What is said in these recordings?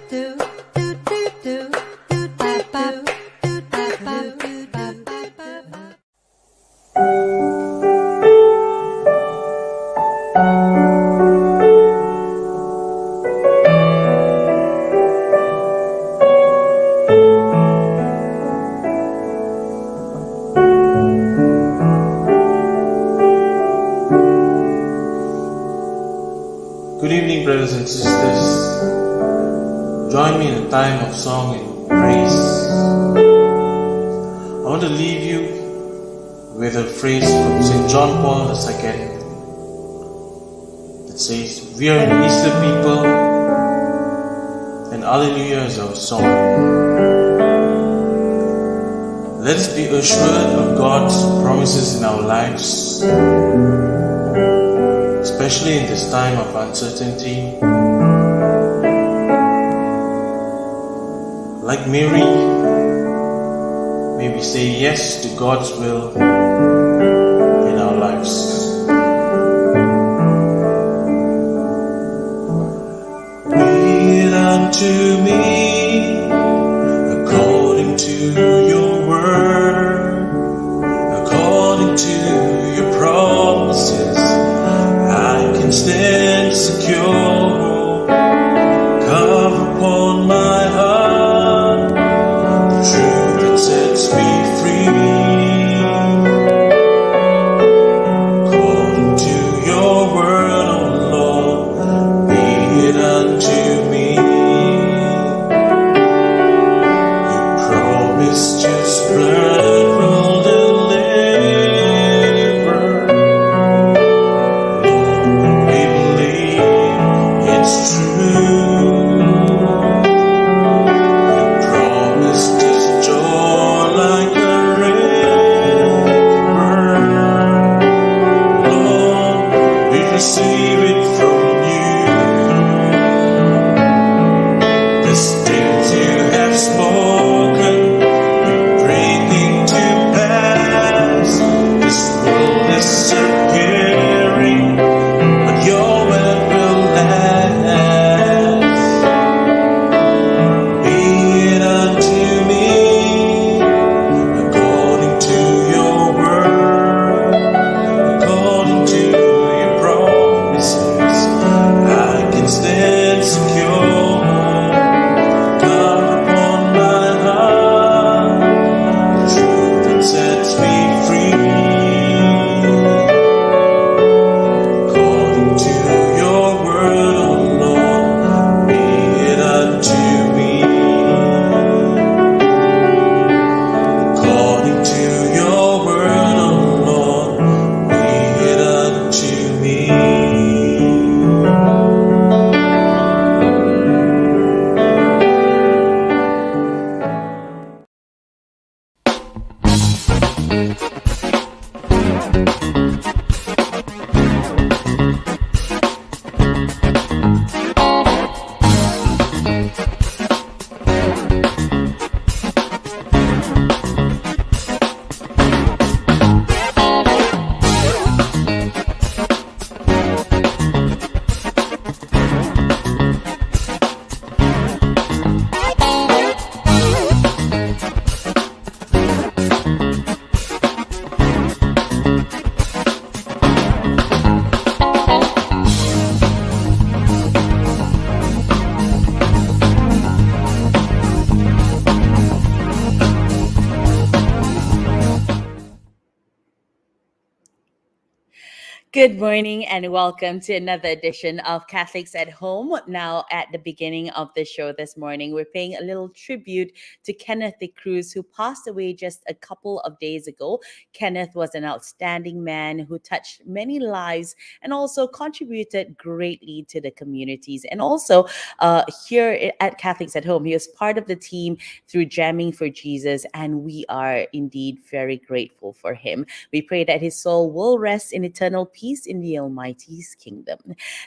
Good evening, brothers and sisters. Join me in a time of song and praise. I want to leave you with a phrase from St. John Paul II that says, "We are an Easter people, and Alleluia is our song." Let us be assured of God's promises in our lives, especially in this time of uncertainty. Like Mary, may we say yes to God's will in our lives. Be it unto me according to your word, according to your promises. I can stand secure, cover upon my heart the truth that sets me free. According to your word, O Lord, be it unto me. You promised your blood will deliver. We believe it's true. You promised us joy like a river. Lord, we receive it from you. The things you have spoken, you bring into pass. This world is disappearing, but your word will last. Be it unto me according to your word, according to your promises. I can stand secure, come upon my heart the truth that sets me free. According to your word, O Lord, be it unto me. According to your word, O Lord, be it unto me. Good morning and welcome to another edition of Catholics at Home. Now, at the beginning of the show this morning, we're paying a little tribute to Kenneth de Cruz, who passed away just a couple of days ago. Kenneth was an outstanding man who touched many lives and also contributed greatly to the communities. And also here at Catholics at Home, he was part of the team through Jamming for Jesus, and we are indeed very grateful for him. We pray that his soul will rest in eternal peace peace in the Almighty's kingdom.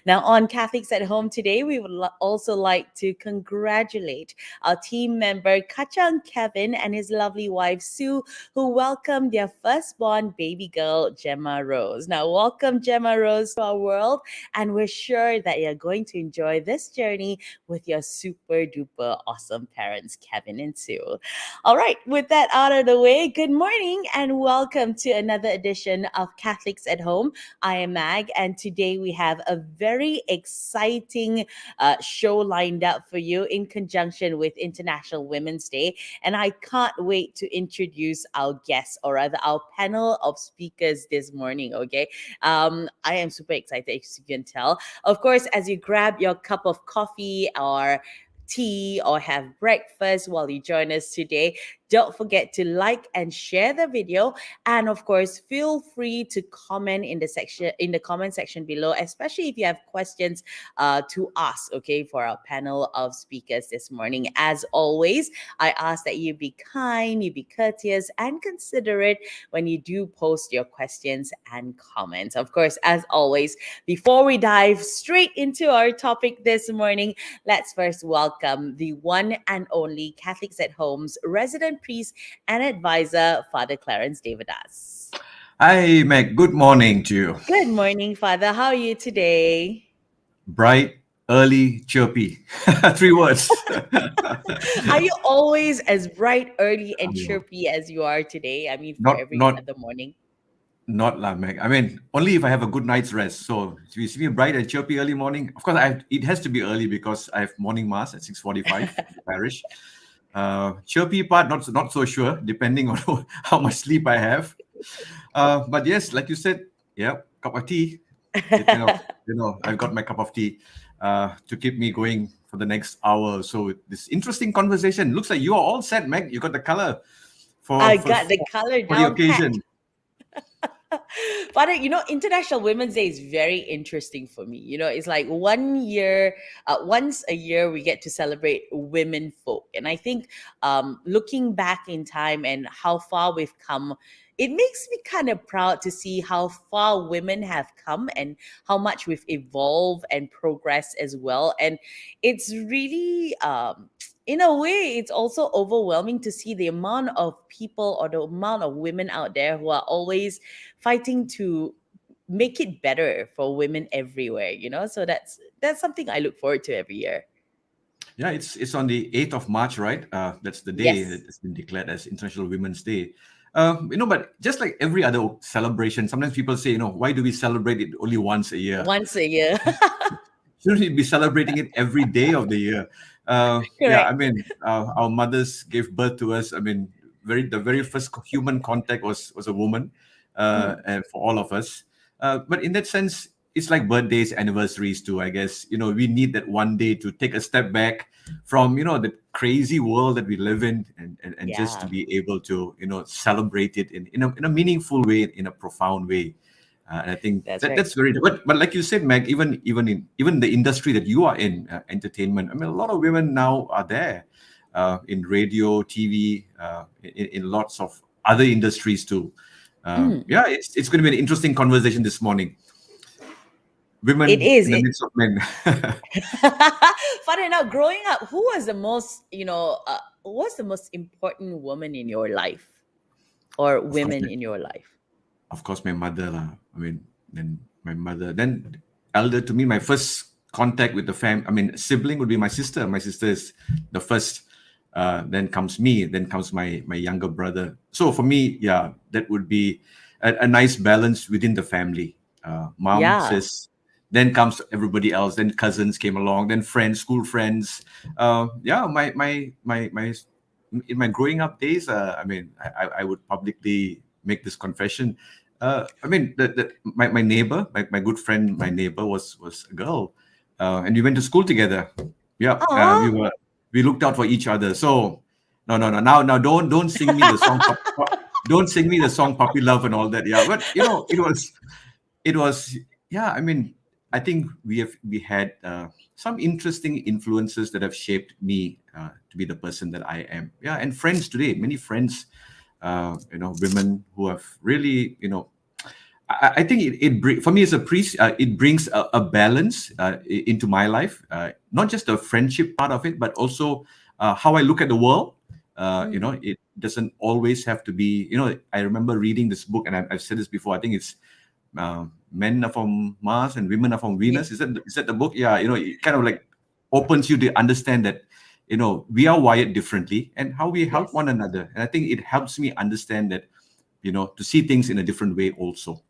Now, on Catholics at Home today, we would also like to congratulate our team member Kachang Kevin and his lovely wife Sue, who welcomed their firstborn baby girl, Gemma Rose. Now, welcome Gemma Rose to our world, and we're sure that you're going to enjoy this journey with your super duper awesome parents, Kevin and Sue. All right, with that out of the way, good morning and welcome to another edition of Catholics at Home. I am Mag, and today we have a very exciting show lined up for you in conjunction with International Women's Day. And I can't wait to introduce our guests, or rather our panel of speakers this morning, okay? I am super excited, as you can tell. Of course, as you grab your cup of coffee or tea or have breakfast while you join us today, don't forget to like and share the video, and of course feel free to comment in the comment section below, especially if you have questions to ask, okay, for our panel of speakers this morning. As always, I ask that you be kind, you be courteous and considerate when you do post your questions and comments. Of course, as always, before we dive straight into our topic this morning, let's first welcome the one and only Catholics at Home's resident priest and advisor, Father Clarence Devadas. Hi, Meg. Good morning to you. Good morning, Father. How are you today? Bright, early, chirpy. 3 words. Are you always as bright, early, and chirpy as you are today? I mean, for every other morning. Not lah, Meg. I mean, only if I have a good night's rest. So if you see me bright and chirpy early morning, of course, it has to be early because I have morning mass at 6:45 in the parish. Chirpy part, not so sure, depending on how much sleep I have. But yes, like you said, yeah, cup of tea. I've got my cup of tea to keep me going for the next hour. So this interesting conversation. Looks like you are all set, Meg. You got the color for the color for the occasion. Father, International Women's Day is very interesting for me. It's like once a year, we get to celebrate women folk. And I think looking back in time and how far we've come, it makes me kind of proud to see how far women have come and how much we've evolved and progressed as well. And it's really, in a way, it's also overwhelming to see the amount of people or the amount of women out there who are always fighting to make it better for women everywhere, So that's something I look forward to every year. Yeah, it's on the 8th of March, right? That's the day that has been declared as International Women's Day. But just like every other celebration, sometimes people say, why do we celebrate it only once a year? Once a year. Shouldn't we be celebrating it every day of the year? Yeah, I mean, our mothers gave birth to us. I mean, the very first human contact was a woman, and for all of us. But in that sense, it's like birthdays, anniversaries too, I guess. We need that one day to take a step back from, the crazy world that we live in and just to be able to, celebrate it in a meaningful way, in a profound way. And I think that's very, but like you said, Meg, even the industry that you are in, entertainment, I mean, a lot of women now are there in radio, TV, in lots of other industries too. Yeah, it's going to be an interesting conversation this morning. Women in the midst of men. Father, now growing up, who was the most, what's the most important woman in your life, or women in your life? Of course, my mother lah. I mean, then my mother. Then elder to me, my first contact with the sibling would be my sister. My sister is the first. Then comes me. Then comes my younger brother. So for me, yeah, that would be a nice balance within the family. Mom, sis. Then comes everybody else. Then cousins came along. Then friends, school friends. My in my growing up days, I would publicly make this confession. My neighbor, my good friend, my neighbor was a girl, and we went to school together. Yeah, we looked out for each other. So no. Now don't sing me the song. Don't sing me the song "Puppy Love" and all that. Yeah, but it was. Yeah, I mean, I think we had some interesting influences that have shaped me to be the person that I am. Yeah, and friends today, many friends, women who have really, I think for me as a priest, it brings a balance into my life, not just the friendship part of it, but also how I look at the world. It doesn't always have to be. I remember reading this book, and I've said this before. I think it's Men Are From Mars and Women Are From Venus. Is that the book? Yeah. It kind of like opens you to understand that we are wired differently, and how we help one another. And I think it helps me understand that to see things in a different way also.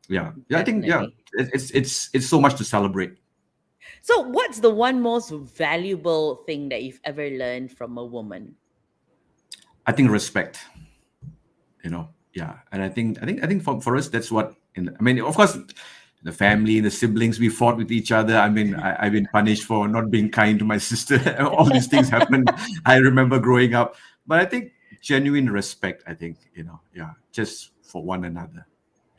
Yeah, I think it's so much to celebrate. So, what's the one most valuable thing that you've ever learned from a woman? I think respect. Yeah, and I think for us that's what. Of course, the family, the siblings, we fought with each other. I've been punished for not being kind to my sister. All these things happen. I remember growing up, but I think genuine respect. I think just for one another.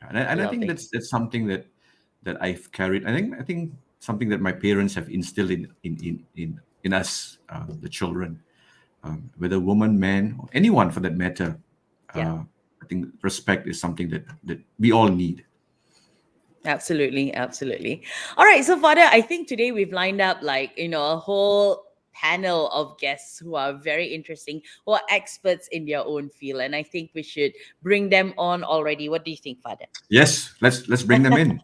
And I think that's something that I've carried. I think something that my parents have instilled in us, the children, whether woman, man, or anyone for that matter. I think respect is something that we all need. Absolutely. All right. So, Father, I think today we've lined up a whole panel of guests who are very interesting, who are experts in their own field. And I think we should bring them on already. What do you think, Father? Yes, let's bring them in.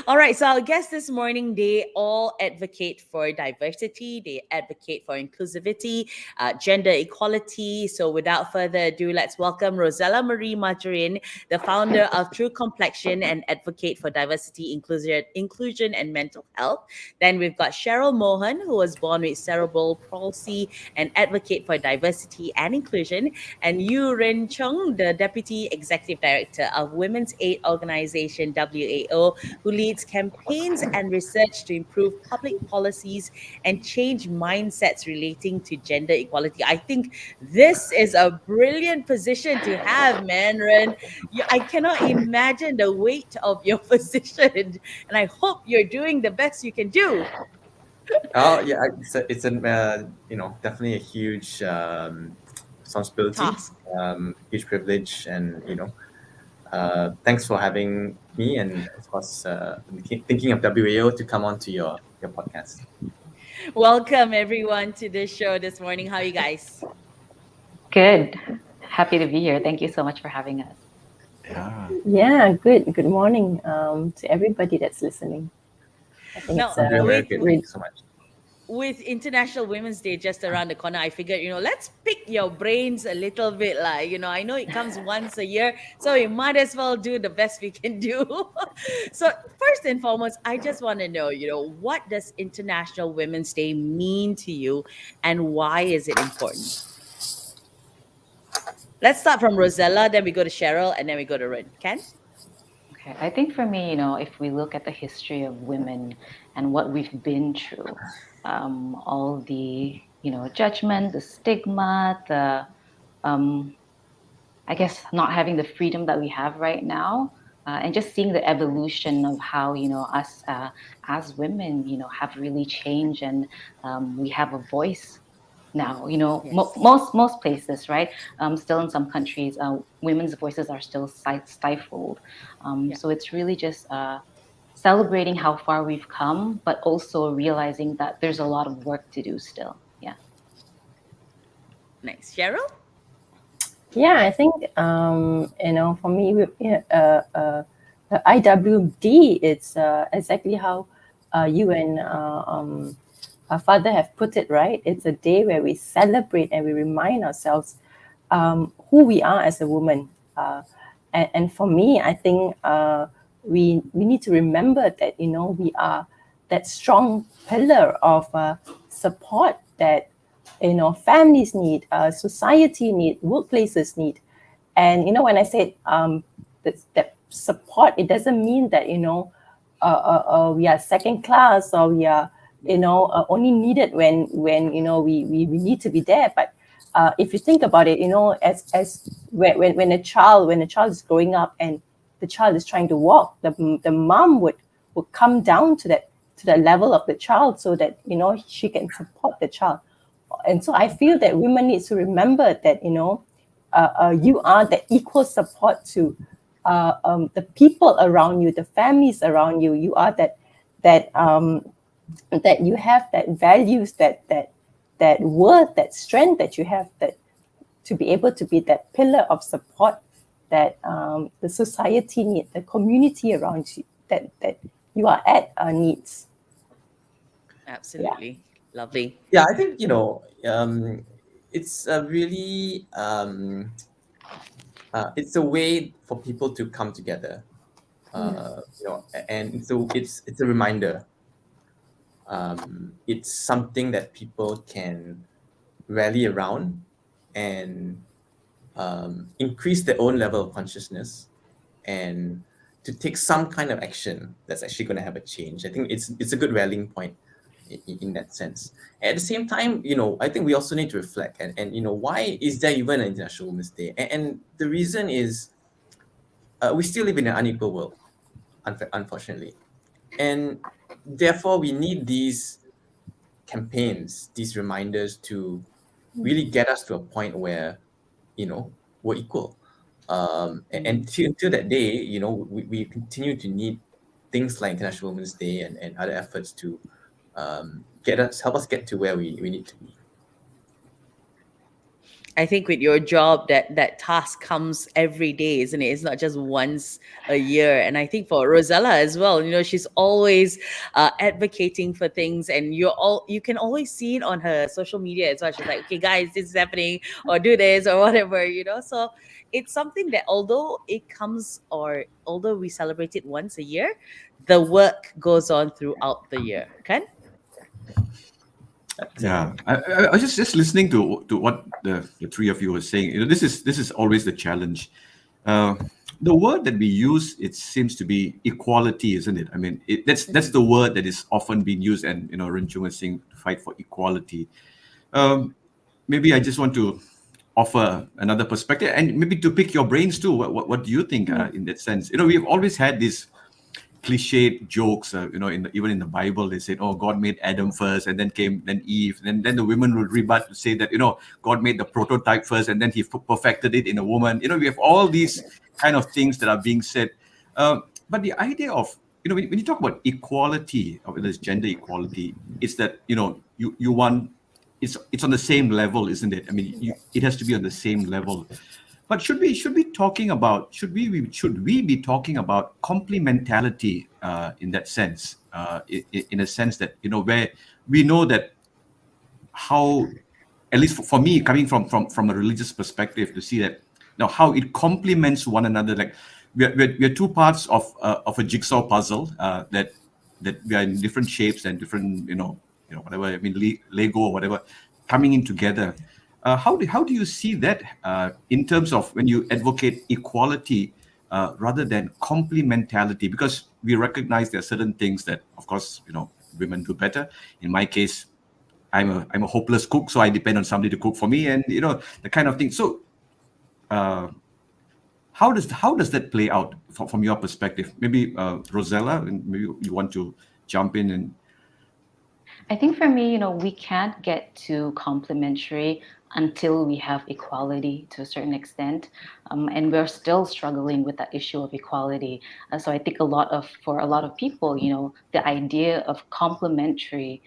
All right, so our guests this morning, they all advocate for diversity, they advocate for inclusivity, gender equality. So without further ado, let's welcome Rozella Marie Mahjhrin, the founder of True Complexion and advocate for diversity, inclusion and mental health. Then we've got Cheryl Mohan, who was born with cerebral palsy and advocate for diversity and inclusion. And Yu Ren Chung, the Deputy Executive Director of Women's Aid Organization, WAO, who leads campaigns and research to improve public policies and change mindsets relating to gender equality. I think this is a brilliant position to have, man, Ren. I cannot imagine the weight of your position, and I hope you're doing the best you can do. Oh yeah, it's definitely a huge responsibility, Task. Huge privilege, and thanks for having me, and of course thinking of WAO to come on to your podcast. Welcome everyone to the show this morning. How are you guys? Good. Happy to be here. Thank you so much for having us. Yeah, good. Good morning to everybody that's listening. I think No, it's Very good. Thank you so much. With International Women's Day just around the corner, I figured, let's pick your brains a little bit. I know it comes once a year, so we might as well do the best we can do. So first and foremost, I just want to know, what does International Women's Day mean to you and why is it important? Let's start from Rozella, then we go to Cheryl, and then we go to Ren. Ken? Okay. I think for me, if we look at the history of women and what we've been through, all the, judgment, the stigma, the, I guess, not having the freedom that we have right now, and just seeing the evolution of how, us as women, have really changed, and we have a voice now. Most places, right? Still in some countries, women's voices are still stifled. So it's really just celebrating how far we've come, but also realizing that there's a lot of work to do still. Yeah. Nice. Cheryl? Yeah, I think for me, the IWD, it's exactly how you and our father have put it, right? It's a day where we celebrate and we remind ourselves who we are as a woman. And for me, I think we need to remember that, we are that strong pillar of support that, families need, society need, workplaces need. And, when I say that support, it doesn't mean that, we are second class or we are, only needed when we need to be there. But if you think about it, as when a child is growing up and the child is trying to walk, the mom would come down to that level of the child so that she can support the child. And so I feel that women need to remember that you are the equal support to the people around you, the families around you. You are that you have that values, that worth, that strength that you have, that to be able to be that pillar of support that the society needs, the community around you that you are at needs. Absolutely. Lovely. Yeah, I think it's a really it's a way for people to come together. And so it's a reminder. It's something that people can rally around and increase their own level of consciousness and to take some kind of action that's actually going to have a change. I think it's a good rallying point in that sense. At the same time, I think we also need to reflect and why is there even an International Women's Day? And the reason is we still live in an unequal world, unfortunately. And therefore, we need these campaigns, these reminders to really get us to a point where, we're equal. And till that day, we continue to need things like International Women's Day and other efforts to help us get to where we need to be. I think with your job, that task comes every day, isn't it? It's not just once a year. And I think for Rozella as well, she's always advocating for things, and you can always see it on her social media as well. She's like, okay, guys, this is happening, or do this, or whatever. So it's something that although we celebrate it once a year, the work goes on throughout the year. Kan? Yeah, I was just listening to what the three of you were saying. This is always the challenge. The word that we use, it seems to be equality, isn't it? I mean, that's the word that is often being used, and Ren Chung was saying fight for equality. Maybe I just want to offer another perspective, and maybe to pick your brains too. What do you think in that sense? We've always had these cliched jokes, even in the Bible, they said, "Oh, God made Adam first, and then came Eve." And then the women would rebut to say that, God made the prototype first, and then He perfected it in a woman. We have all these kind of things that are being said. But the idea of, when you talk about equality, or whether it's gender equality, it's that, you want, it's on the same level, isn't it? I mean, it has to be on the same level. But should we be talking about complementarity in that sense, in a sense that where we know that how, at least for me, coming from a religious perspective, to see that now how it complements one another, like we're two parts of a jigsaw puzzle that we are in different shapes and different whatever, I mean, Lego or whatever, coming in together. How do you see that in terms of when you advocate equality rather than complementarity? Because we recognize there are certain things that, of course, women do better. In my case, I'm a hopeless cook, so I depend on somebody to cook for me, and the kind of thing. So, how does that play out from your perspective? Maybe Rozella, and maybe you want to jump in and. I think for me, we can't get to complementary until we have equality to a certain extent. And we're still struggling with that issue of equality. So I think for a lot of people, the idea of complementary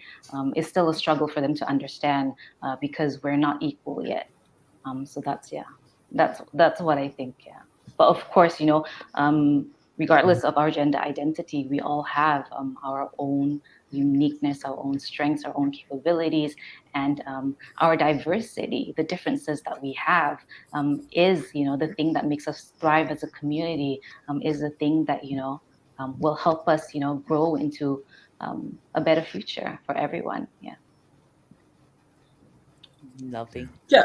is still a struggle for them to understand because we're not equal yet. So that's what I think. Yeah. But of course, regardless of our gender identity, we all have our own uniqueness, our own strengths, our own capabilities, and our diversity, the differences that we have is, the thing that makes us thrive as a community, is the thing that, will help us, grow into a better future for everyone. Yeah. Lovely. Yeah.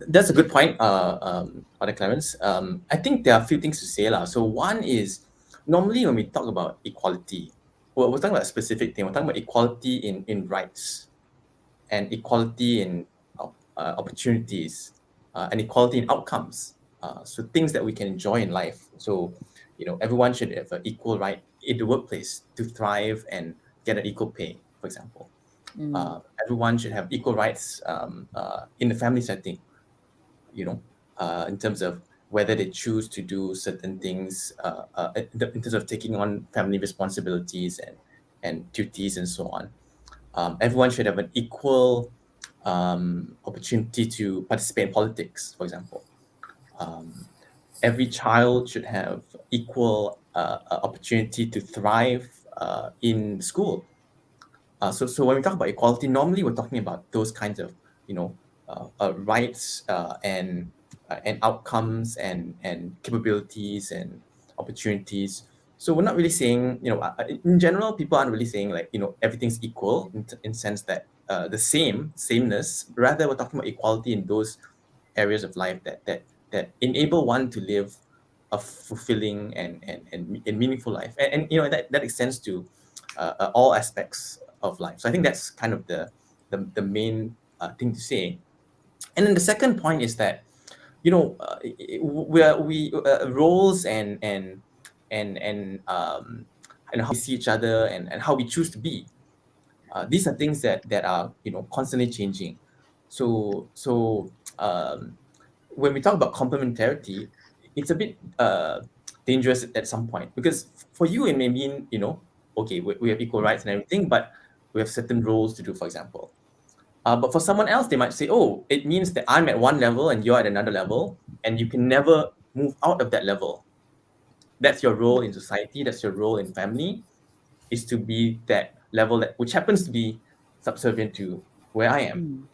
That's a good point, Father Clarence. I think there are a few things to say. So one is, normally when we talk about equality, we're talking about a specific thing. We're talking about equality in rights and equality in opportunities and equality in outcomes. So things that we can enjoy in life. So, everyone should have an equal right in the workplace to thrive and get an equal pay, for example. Everyone should have equal rights in the family setting, in terms of whether they choose to do certain things in terms of taking on family responsibilities and duties and so on. Everyone should have an equal opportunity to participate in politics, for example. Every child should have equal opportunity to thrive in school. So when we talk about equality, normally we're talking about those kinds of, rights and outcomes and capabilities and opportunities. So we're not really saying, in general, people aren't really saying like, everything's equal in sense that the sameness. Rather, we're talking about equality in those areas of life that enable one to live a fulfilling and meaningful life, and that extends to all aspects of life. So I think that's kind of the main thing to say. And then the second point is that roles and how we see each other and how we choose to be. These are things that are constantly changing. So when we talk about complementarity, it's a bit dangerous at some point, because for you it may mean okay, we have equal rights and everything, but we have certain roles to do, for example. But for someone else, they might say, oh, it means that I'm at one level and you're at another level, and you can never move out of that level. That's your role in society. That's your role in family, is to be that level which happens to be subservient to where I am.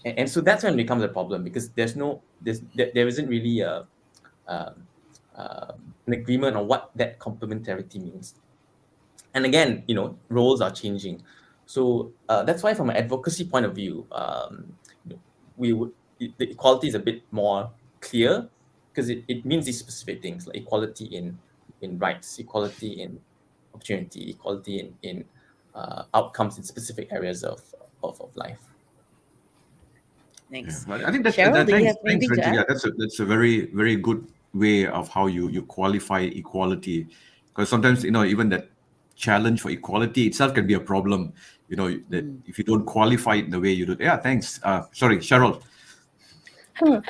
And so that's when it becomes a problem, because there isn't really an agreement on what that complementarity means. And again, roles are changing. So that's why, from an advocacy point of view, the equality is a bit more clear, because it means these specific things, like equality in rights, equality in opportunity, equality in outcomes in specific areas of life. Thanks. Yeah, I think that's Cheryl, do you have thanks, anything to Renchu. add? Yeah, that's a very, very good way of how you qualify equality, because sometimes even that challenge for equality itself can be a problem. That if you don't qualify it the way you do. Yeah, thanks. Sorry, Cheryl. No,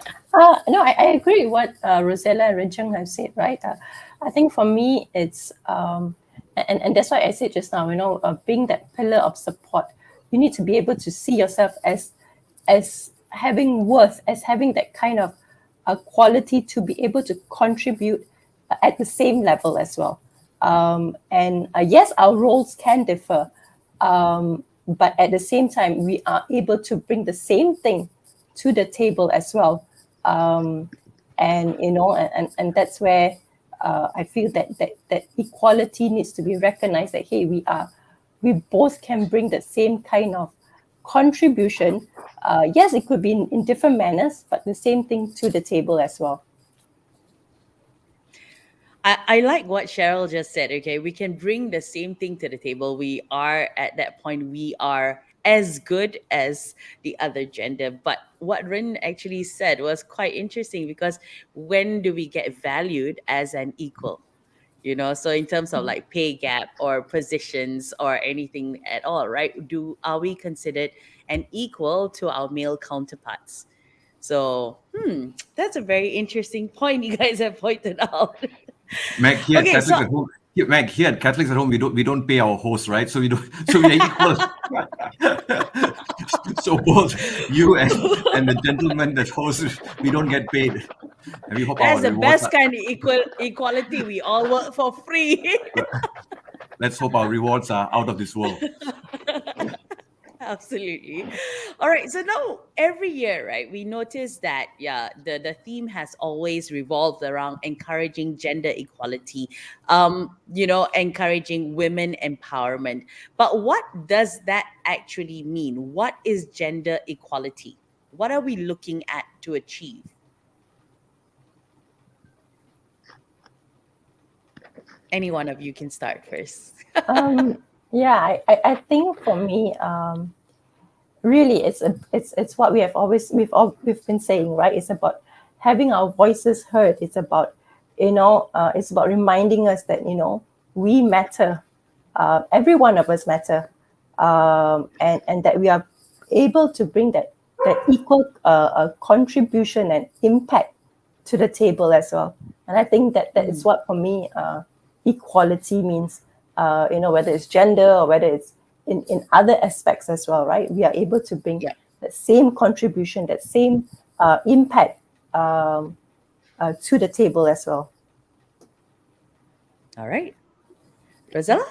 I agree with what Rozella and Ren Chung have said, right? I think for me, it's, and that's why I said just now, being that pillar of support, you need to be able to see yourself as having worth, as having that kind of quality to be able to contribute at the same level as well. And yes, our roles can differ, but at the same time, we are able to bring the same thing to the table as well. And that's where I feel that equality needs to be recognized, that hey, we both can bring the same kind of contribution. Yes, it could be in different manners, but the same thing to the table as well. I like what Cheryl just said. Okay, we can bring the same thing to the table. We are at that point, we are as good as the other gender. But what Rin actually said was quite interesting, because when do we get valued as an equal? So in terms of like pay gap or positions or anything at all, right? Are we considered an equal to our male counterparts? So that's a very interesting point you guys have pointed out. Meg, here at Okay, Catholics so at home. Meg, here at Catholics at home, we don't pay our hosts, right? So we are equal. So both you and the gentleman that hosts, we don't get paid. And we hope that's our the rewards best kind of equality. We all work for free. Let's hope our rewards are out of this world. Absolutely. All right. So now every year, right, we notice that, the theme has always revolved around encouraging gender equality, encouraging women empowerment. But what does that actually mean? What is gender equality? What are we looking at to achieve? Any one of you can start first. Yeah, I think for me, really, it's what we've been saying, right? It's about having our voices heard. It's about it's about reminding us that we matter. Every one of us matter, and that we are able to bring that equal contribution and impact to the table as well. And I think that is what, for me, equality means, whether it's gender or whether it's in other aspects as well, right? We are able to bring that same contribution, that same impact to the table as well. All right. Rozella?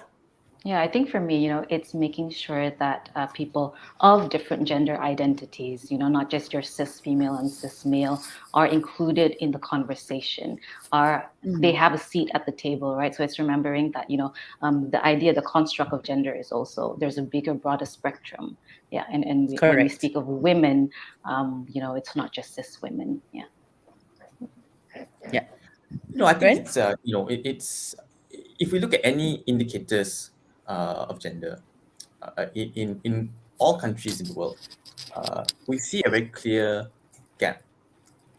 Yeah, I think for me, it's making sure that people of different gender identities, not just your cis female and cis male, are included in the conversation, they have a seat at the table, right? So it's remembering that, the idea, the construct of gender is also, there's a bigger, broader spectrum. Yeah, and when we speak of women, it's not just cis women. Yeah. Yeah. I think Ren? it's it's, if we look at any indicators of gender in all countries in the world, we see a very clear gap,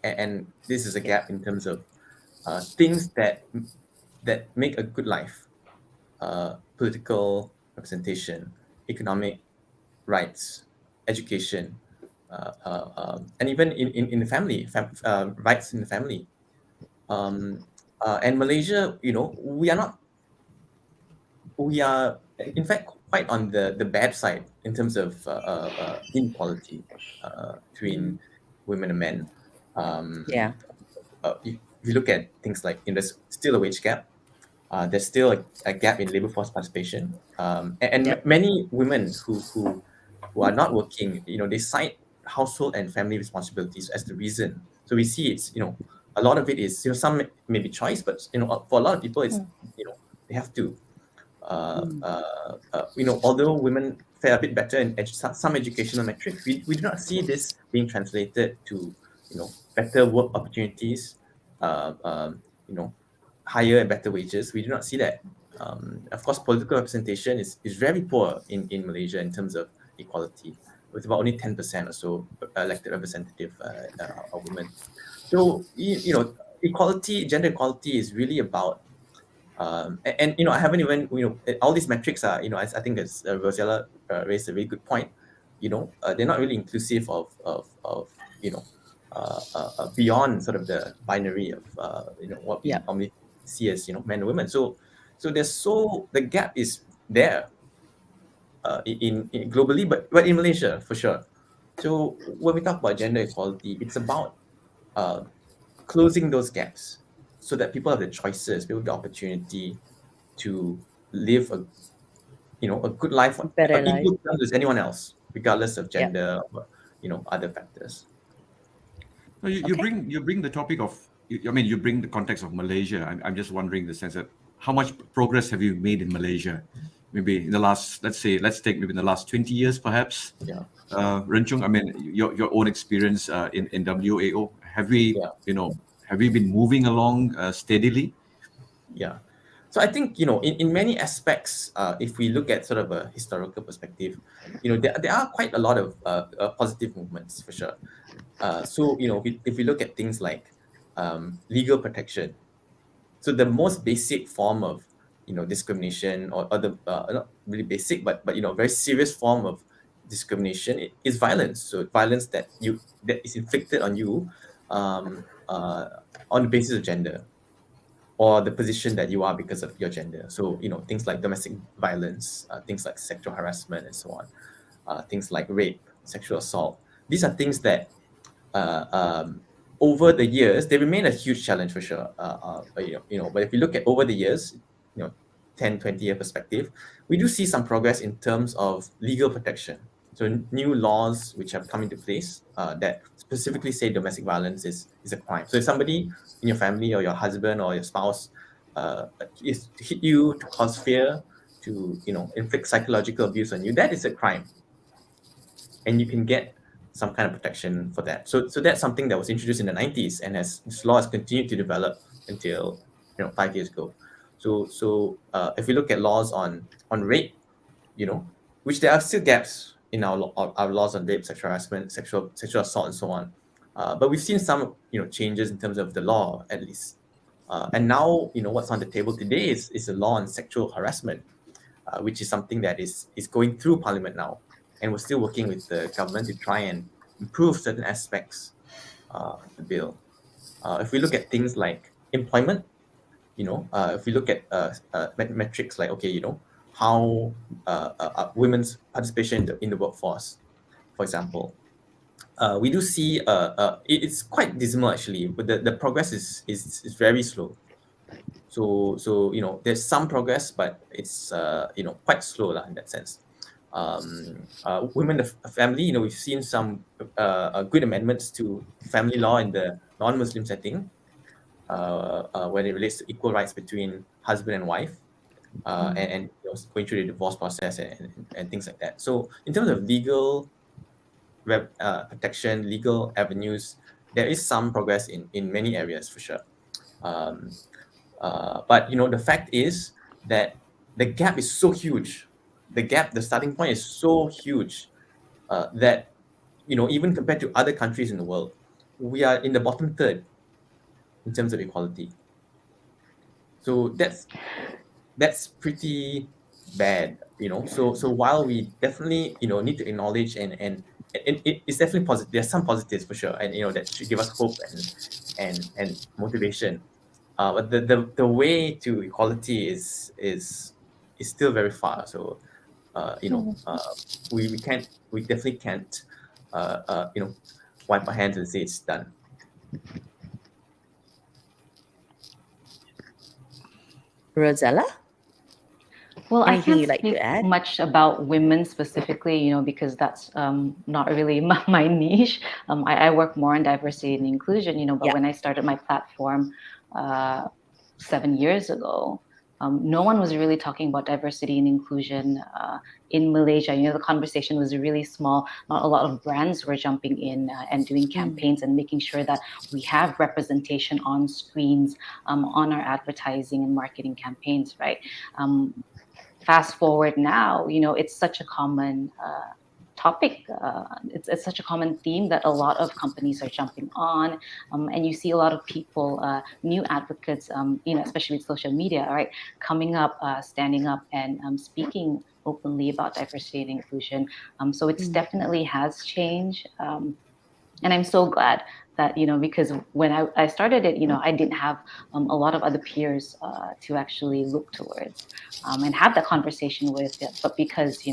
and this is a gap in terms of things that make a good life: political representation, economic rights, education, and even in the family, rights in the family. And Malaysia, we are in fact quite on the bad side in terms of inequality between women and men. Yeah. If you look at things like, there's still a wage gap. There's still a gap in labor force participation, and many women who are not working, they cite household and family responsibilities as the reason. So we see it's, a lot of it is, some may be choice, but for a lot of people, it's they have to. Although women fare a bit better in some educational metrics, we do not see this being translated to, better work opportunities, higher and better wages. We do not see that. Of course, political representation is very poor in Malaysia in terms of equality, with about only 10% or so elected representative of women. So, equality, gender equality is really about, and I haven't even, all these metrics are, I think as Rozella raised a very good point, they're not really inclusive of beyond sort of the binary of what we normally see as men and women. So the gap is there in globally, but in Malaysia for sure. So when we talk about gender equality, it's about closing those gaps so that people have the choices, people have the opportunity to live a good life on Better life. equal terms as anyone else, regardless of gender or other factors. No, you bring the topic of, you bring the context of Malaysia. I'm just wondering in the sense that how much progress have you made in Malaysia? Maybe in the last, let's take maybe in the last 20 years, perhaps. Yeah. Ren Chung, your own experience in WAO, have we been moving along steadily? Yeah. So I think, in many aspects, if we look at sort of a historical perspective, there are quite a lot of positive movements for sure. So, if we look at things like legal protection, so the most basic form of, discrimination, or the not really basic, but very serious form of discrimination is violence. So violence that is inflicted on you on the basis of gender, or the position that you are because of your gender. So, things like domestic violence, things like sexual harassment and so on, things like rape, sexual assault. These are things that over the years, they remain a huge challenge for sure. But if you look at over the years, 10, 20-year perspective, we do see some progress in terms of legal protection. So new laws which have come into place that specifically say domestic violence is a crime. So if somebody in your family or your husband or your spouse is to hit you, to cause fear, to inflict psychological abuse on you, that is a crime, and you can get some kind of protection for that. So that's something that was introduced in the 90s, and this law has continued to develop until 5 years ago. So if we look at laws on rape, which there are still gaps in our laws on rape, sexual harassment, sexual assault, and so on. But we've seen some changes in terms of the law, at least. And now what's on the table today is a law on sexual harassment, which is something that is going through Parliament now, and we're still working with the government to try and improve certain aspects of the bill. If we look at things like employment, if we look at metrics like, okay, how women's participation in the workforce, for example, we do see it's quite dismal actually, but the progress is very slow. So there's some progress, but it's quite slow in that sense. Women of family, we've seen some good amendments to family law in the non-Muslim setting, when it relates to equal rights between husband and wife, and going through the divorce process and things like that. So in terms of legal protection, legal avenues, there is some progress in many areas for sure. But the fact is that the gap is so huge. The starting point is so huge, that even compared to other countries in the world, we are in the bottom third in terms of equality. So that's pretty bad. So while we definitely need to acknowledge and it's definitely positive, there's some positives for sure, and that should give us hope and motivation. But the way to equality is still very far. So we definitely can't wipe our hands and say it's done. Rozella? Well, I Anything can't you'd like to speak add? much about women specifically, because that's not really my niche. I work more on diversity and inclusion, but Yeah. when I started my platform 7 years ago, no one was really talking about diversity and inclusion in Malaysia. The conversation was really small. Not a lot of brands were jumping in and doing campaigns and making sure that we have representation on screens, on our advertising and marketing campaigns, right? Fast forward now, it's such a common topic. It's such a common theme that a lot of companies are jumping on, and you see a lot of people, new advocates, especially with social media, right, coming up, standing up, and speaking openly about diversity and inclusion. So it's definitely has changed, and I'm so glad that because when I started it, I didn't have a lot of other peers to actually look towards and have that conversation with. But because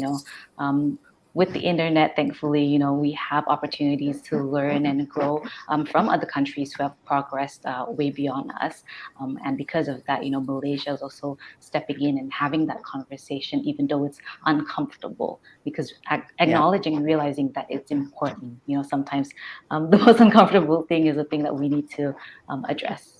with the internet, thankfully, we have opportunities to learn and grow from other countries who have progressed way beyond us. And because of that, Malaysia is also stepping in and having that conversation, even though it's uncomfortable, because acknowledging and realizing that it's important. Sometimes the most uncomfortable thing is the thing that we need to address.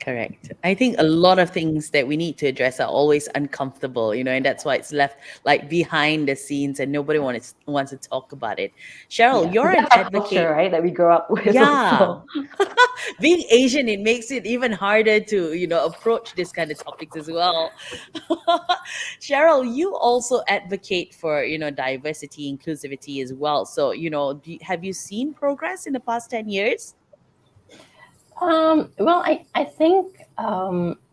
Correct. I think a lot of things that we need to address are always uncomfortable, and that's why it's left like behind the scenes and nobody wants to talk about it. Cheryl, you're an That's our advocate. culture, right? That we grow up with. Yeah. Also. Being Asian, it makes it even harder to, approach this kind of topics as well. Cheryl, you also advocate for, diversity, inclusivity as well. So, have you seen progress in the past 10 years? Well, I think,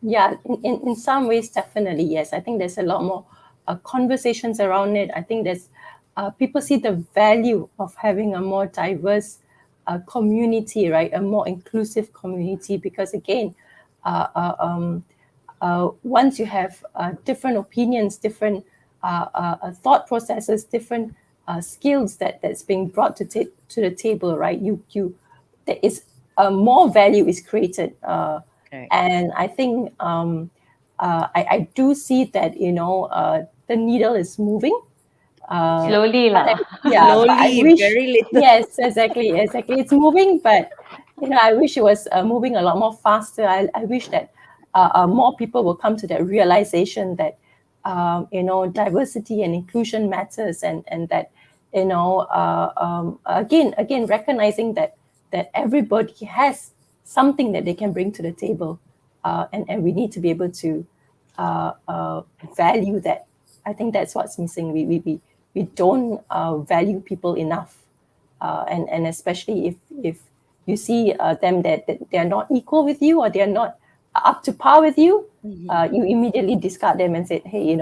yeah, in some ways, definitely, yes. I think there's a lot more conversations around it. I think there's people see the value of having a more diverse community, right? A more inclusive community, because again, once you have different opinions, different thought processes, different skills that's being brought to the table, right? There is more value is created, and I think I do see that the needle is moving. Slowly, lah. Yeah, Slowly, but I wish, very little. yes, exactly. It's moving, but I wish it was moving a lot more faster. I wish that more people will come to that realization that diversity and inclusion matters, and that again recognizing that everybody has something that they can bring to the table, and we need to be able to value that. I think that's what's missing. We don't value people enough, and especially if you see them that they're not equal with you, or they're not up to par with you, you immediately discard them and say, hey,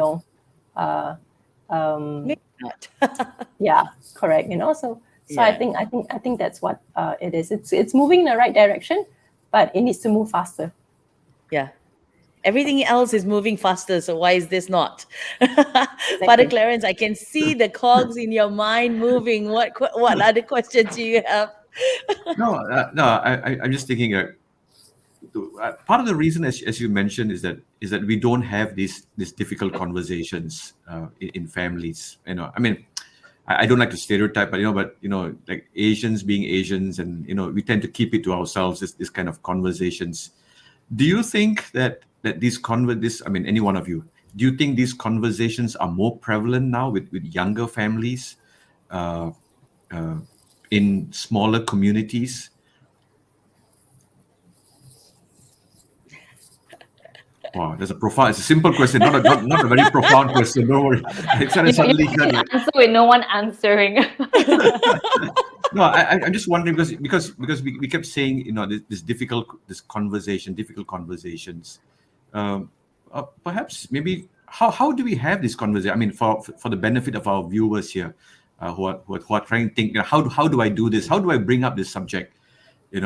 Maybe not. yeah, correct. So Yeah. I think that's what it is. It's moving in the right direction, but it needs to move faster. Yeah. Everything else is moving faster, so why is this not? Father Clarence, I can see the cogs in your mind moving. What other questions do you have? No, I'm just thinking. Part of the reason, as you mentioned, is that we don't have these difficult conversations in families. I mean, I don't like to stereotype, but like Asians being Asians, and we tend to keep it to ourselves. This kind of conversations. Do you think that I mean, any one of you, do you think these conversations are more prevalent now with younger families, in smaller communities? Wow, it's a simple question, not a very profound question. Don't worry. Suddenly answer with no one answering. No, I'm just wondering because we kept saying difficult conversations. Perhaps maybe how do we have this conversation? I mean, for the benefit of our viewers here, who are trying to think, how do I do this? How do I bring up this subject? A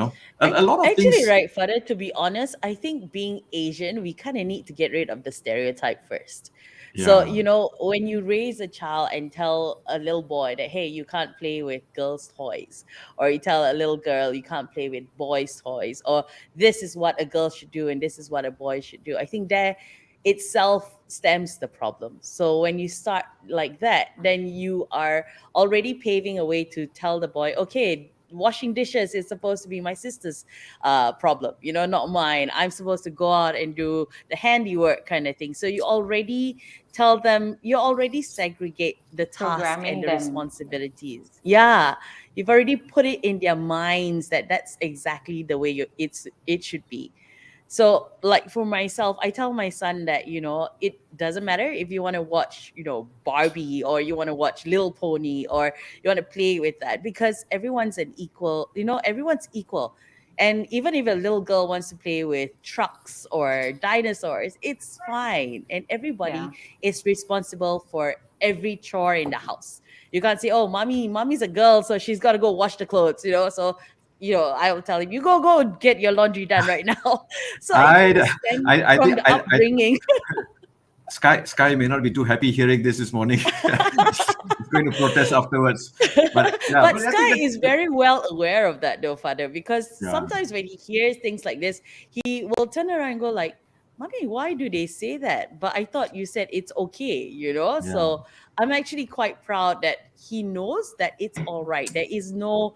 lot of Actually, things. right, Father, to be honest, I think being Asian, we kind of need to get rid of the stereotype first. So, Yeah. when you raise a child and tell a little boy that, hey, you can't play with girls' toys, or you tell a little girl you can't play with boys' toys, or this is what a girl should do and this is what a boy should do, I think that itself stems the problem. So when you start like that, then you are already paving a way to tell the boy, okay, washing dishes is supposed to be my sister's problem, not mine. I'm supposed to go out and do the handiwork kind of thing. So you already tell them, you already segregate the task Programming and the them. responsibilities. Yeah, you've already put it in their minds that that's exactly the way it should be. So, like for myself, I tell my son that, it doesn't matter if you want to watch, Barbie, or you want to watch Little Pony, or you want to play with that, because everyone's an equal, everyone's equal. And even if a little girl wants to play with trucks or dinosaurs, it's fine. And everybody is responsible for every chore in the house. You can't say, oh, mommy's a girl, so she's got to go wash the clothes, so I will tell him, you go get your laundry done right now. So it kind of stems I from think the upbringing. Sky may not be too happy hearing this morning. He's going to protest afterwards. But But Sky is very well aware of that, though, Father, because Yeah. sometimes when he hears things like this, he will turn around and go like, Mommy, why do they say that? But I thought you said it's okay, So I'm actually quite proud that he knows that it's all right. There is no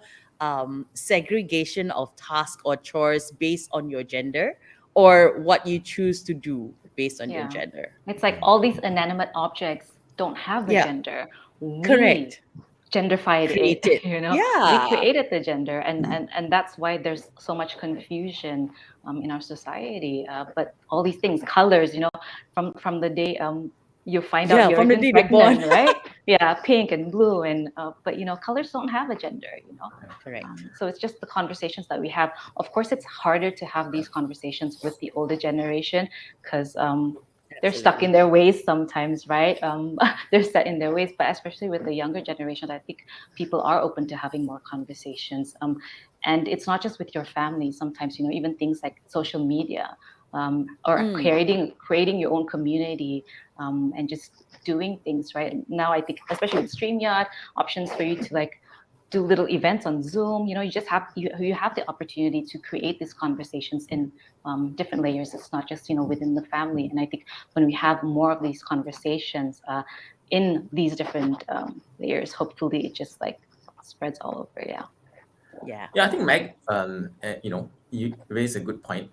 segregation of task or chores based on your gender, or what you choose to do based on your gender. It's like all these inanimate objects don't have a Yeah. gender. We Correct. genderfied it, Created. We Yeah. created the gender, and that's why there's so much confusion in our society. But all these things, colors, from the day you find out you're from the even day they're born. pregnant, right? Yeah, pink and blue, and but colors don't have a gender. Correct. So it's just the conversations that we have. Of course, it's harder to have these conversations with the older generation because they're stuck in their ways sometimes, right? They're set in their ways, but especially with the younger generation, I think people are open to having more conversations. And it's not just with your family. Sometimes, even things like social media, or creating your own community, and just doing things, right? Now, I think, especially with StreamYard, options for you to do little events on Zoom. You just have you have the opportunity to create these conversations in different layers. It's not just within the family. And I think when we have more of these conversations in these different layers, hopefully it just spreads all over. Yeah. I think Meg, you raise a good point,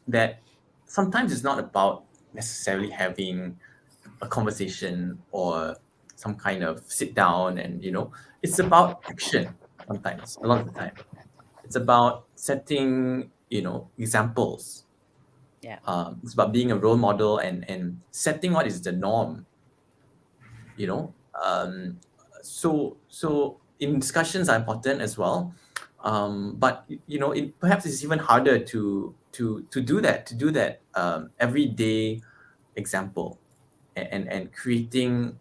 that sometimes it's not about necessarily having a conversation or some kind of sit down, and it's about action. Sometimes, a lot of the time, it's about setting examples. Yeah. It's about being a role model and setting what is the norm. So in discussions are important as well, but perhaps it's even harder to do that everyday example, and creating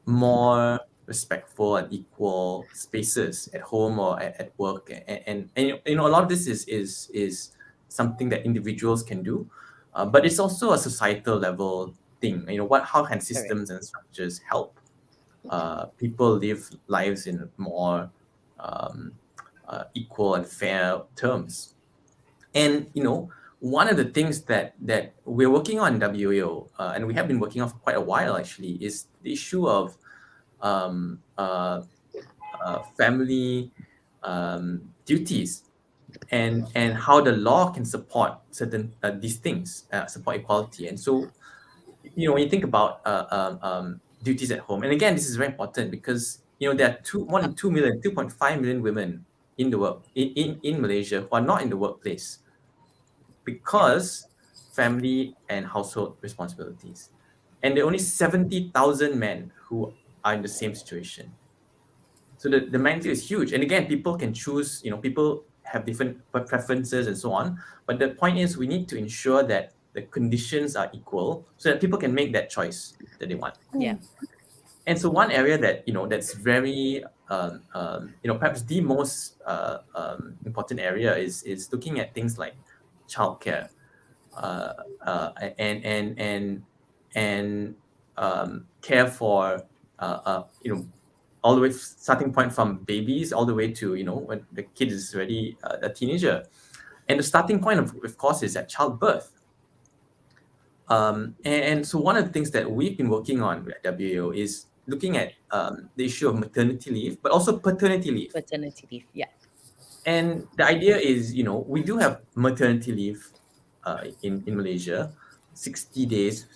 more respectful and equal spaces at home or at work. And you know, a lot of this is something that individuals can do, but it's also a societal level thing. You know, how can systems and structures help people live lives in more equal and fair terms? And you know, one of the things that we're working on in WAO, and we have been working on for quite a while actually, is the issue of family duties and how the law can support certain these things, support equality. And so, you know, when you think about duties at home, and again, this is very important because you know there are more than 2.5 million women in the world in Malaysia who are not in the workplace because family and household responsibilities, and there are only 70,000 men who are in the same situation. So the magnitude is huge. And again, people can choose, you know, people have different preferences and so on. But the point is we need to ensure that the conditions are equal so that people can make that choice that they want. Yeah. And so one area that, you know, that's very, you know, perhaps the most important area is looking at things like childcare and care for, you know, all the way starting point from babies all the way to, you know, when the kid is already a teenager. And the starting point of course is at childbirth. And so one of the things that we've been working on at WAO is looking at the issue of maternity leave, but also paternity leave. Paternity leave, yeah. And the idea is, you know, we do have maternity leave in Malaysia, 60 days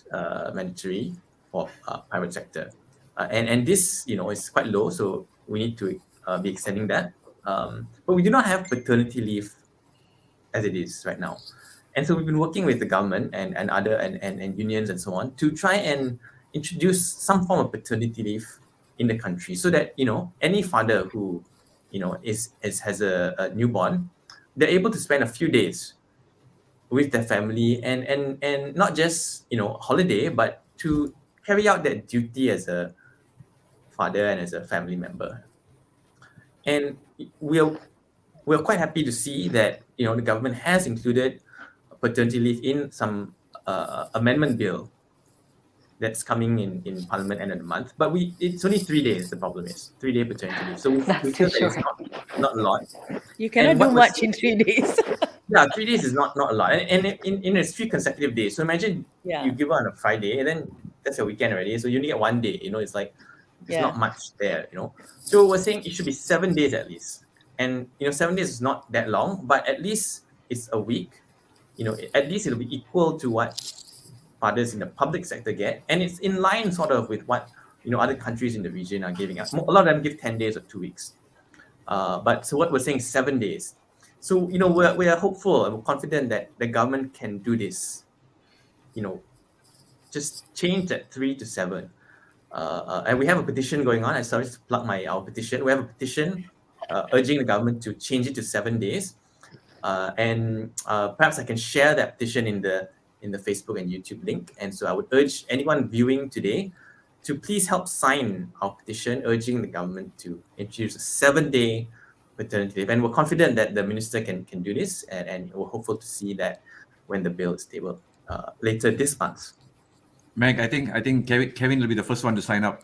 mandatory for private sector. And this, you know, is quite low, so we need to be extending that. But we do not have paternity leave as it is right now. And so we've been working with the government and other and unions and so on to try and introduce some form of paternity leave in the country so that, you know, any father who, you know, has a newborn, they're able to spend a few days with their family and not just, you know, holiday, but to carry out that duty as a father and as a family member. And we're quite happy to see that, you know, the government has included paternity leave in some amendment bill that's coming in Parliament end of the month. But it's only 3 days, the problem is. 3-day paternity leave. So we feel that it's not a lot. You cannot do much in 3 days. Yeah, 3 days is not a lot. And in it's 3 consecutive days. So imagine you give her on a Friday and then that's your weekend already. So you only get 1 day, you know, it's like, there's not much there, you know. So we're saying it should be 7 days at least. And, you know, 7 days is not that long, but at least it's a week. You know, at least it'll be equal to what fathers in the public sector get. And it's in line sort of with what, you know, other countries in the region are giving us. A lot of them give 10 days or 2 weeks. But so what we're saying is 7 days. So, you know, we're hopeful and we're confident that the government can do this, you know, just change that 3 to 7. And we have a petition going on. I'm sorry to plug our petition. We have a petition urging the government to change it to 7 days. And perhaps I can share that petition in the Facebook and YouTube link. And so I would urge anyone viewing today to please help sign our petition urging the government to introduce a 7-day paternity leave. And we're confident that the minister can do this, and we're hopeful to see that when the bill is tabled later this month. Meg, I think Kevin will be the first one to sign up.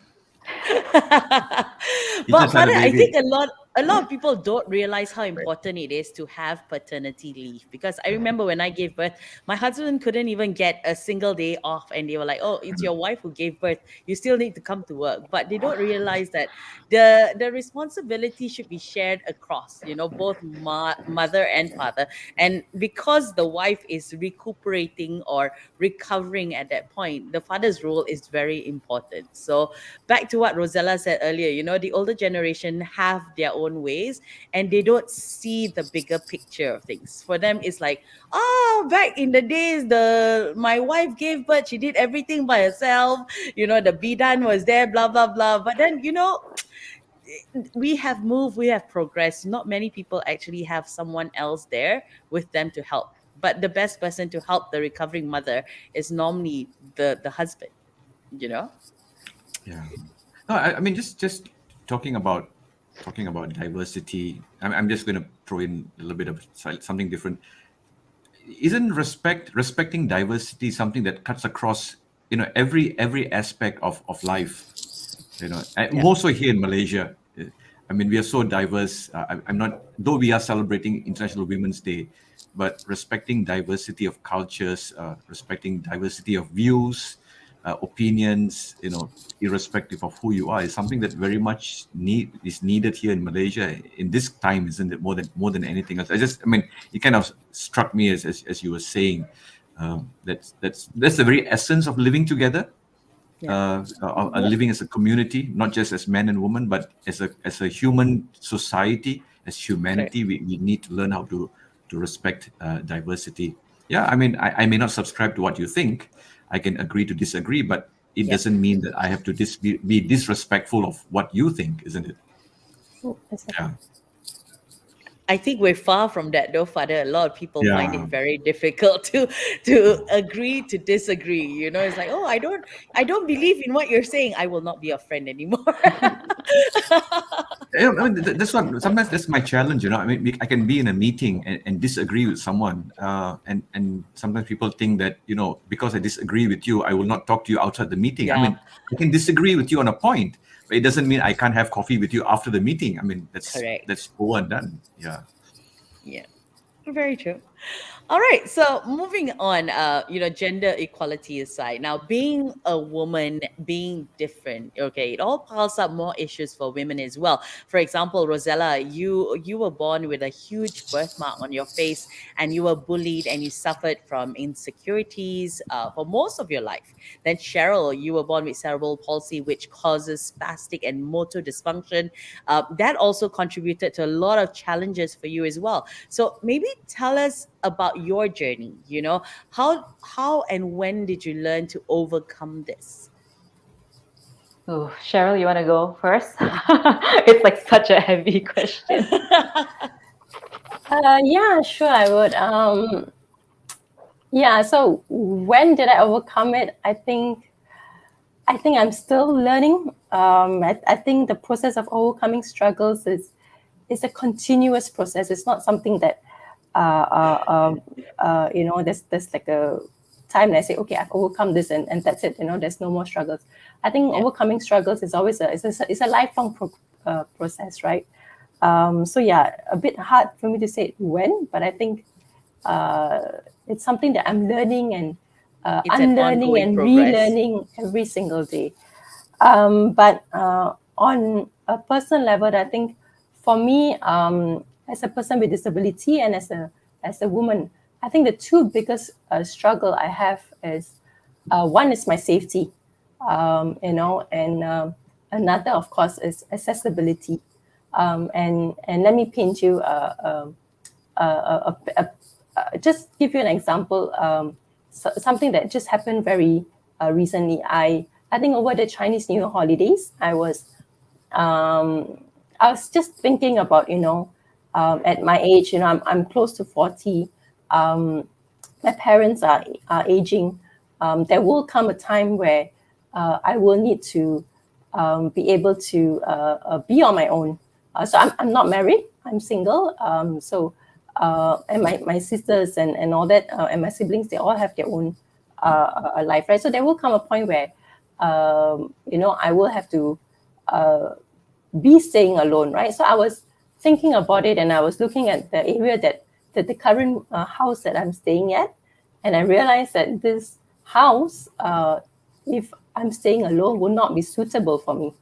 But Father, I think a lot of people don't realize how important it is to have paternity leave, because I remember when I gave birth, my husband couldn't even get a single day off, and they were like, "Oh, it's your wife who gave birth. You still need to come to work." But they don't realize that the responsibility should be shared across, you know, both mother and father. And because the wife is recuperating or recovering at that point, the father's role is very important. So back to what Rozella said earlier, you know, the older generation have their own ways and they don't see the bigger picture of things. For them, it's like, oh, back in the days, my wife gave birth, she did everything by herself, you know, the bidan was there, blah, blah, blah. But then, you know, we have moved, we have progressed. Not many people actually have someone else there with them to help. But the best person to help the recovering mother is normally the husband, you know? Yeah. No, I mean, just talking about diversity, I'm just going to throw in a little bit of something different. Isn't respecting diversity something that cuts across, every aspect of life? And more so here in Malaysia. I mean, we are so diverse. I'm not, though we are celebrating International Women's Day, but respecting diversity of cultures, respecting diversity of views, opinions, irrespective of who you are, is something that very much is needed here in Malaysia in this time, isn't it? More than anything else. I mean, it kind of struck me as you were saying, that's the very essence of living together. Living as a community, not just as men and women, but as a human society, as humanity. We need to learn how to respect diversity. Yeah, I mean, I may not subscribe to what you think. I can agree to disagree, but it doesn't mean that I have to be disrespectful of what you think, isn't it? Yeah. I think we're far from that, though, Father. A lot of people find Yeah. it very difficult to agree to disagree. It's like, oh, I don't believe in what you're saying. I will not be your friend anymore. Yeah, I mean, that's what sometimes that's my challenge. I mean, I can be in a meeting and disagree with someone, and sometimes people think that because I disagree with you, I will not talk to you outside the meeting. I Yeah. mean, I can disagree with you on a point, but it doesn't mean I can't have coffee with you after the meeting. I mean, Correct. that's over and done. Yeah. Yeah. Very true. All right. So moving on, gender equality aside, now being a woman, being different, okay, it all piles up more issues for women as well. For example, Rozella, you were born with a huge birthmark on your face, and you were bullied, and you suffered from insecurities for most of your life. Then Cheryl, you were born with cerebral palsy, which causes spastic and motor dysfunction. That also contributed to a lot of challenges for you as well. So maybe tell us about your journey. How and when did you learn to overcome this? Oh, Cheryl, you want to go first? It's like such a heavy question. Yeah, sure, I would. Yeah, so when did I overcome it? I think I'm still learning. I think the process of overcoming struggles is a continuous process. It's not something that there's like a time that I say, okay, I've overcome this and that's it. There's no more struggles. I think overcoming struggles is always it's a lifelong process, right? So yeah, a bit hard for me to say when, but I think it's something that I'm learning and unlearning and relearning every single day. But on a personal level, I think for me, as a person with disability and as a woman, I think the two biggest struggle I have is one is my safety, and another, of course, is accessibility. And let me paint you just give you an example. Something that just happened very recently. I think over the Chinese New Year holidays, I was just thinking about, at my age, I'm close to 40. My parents are aging. There will come a time where I will need to be able to be on my own. So I'm not married. I'm single. And my sisters and all that, and my siblings, they all have their own life, right? So there will come a point where, I will have to be staying alone, right? So I was thinking about it, and I was looking at the area that the current house that I'm staying at, and I realized that this house, if I'm staying alone, would not be suitable for me.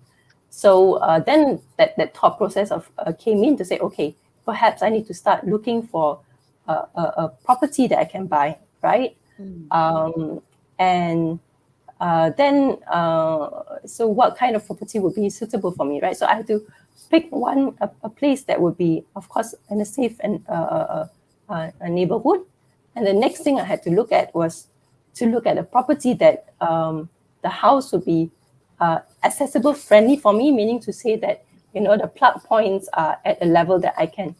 So then that thought process came in to say, okay, perhaps I need to start looking for a property that I can buy, right? And then, so what kind of property would be suitable for me, right? So I had to pick a place that would be, of course, in a safe and a neighborhood. And the next thing I had to look at was to look at a property that the house would be accessible, friendly for me, meaning to say that, the plug points are at a level that I can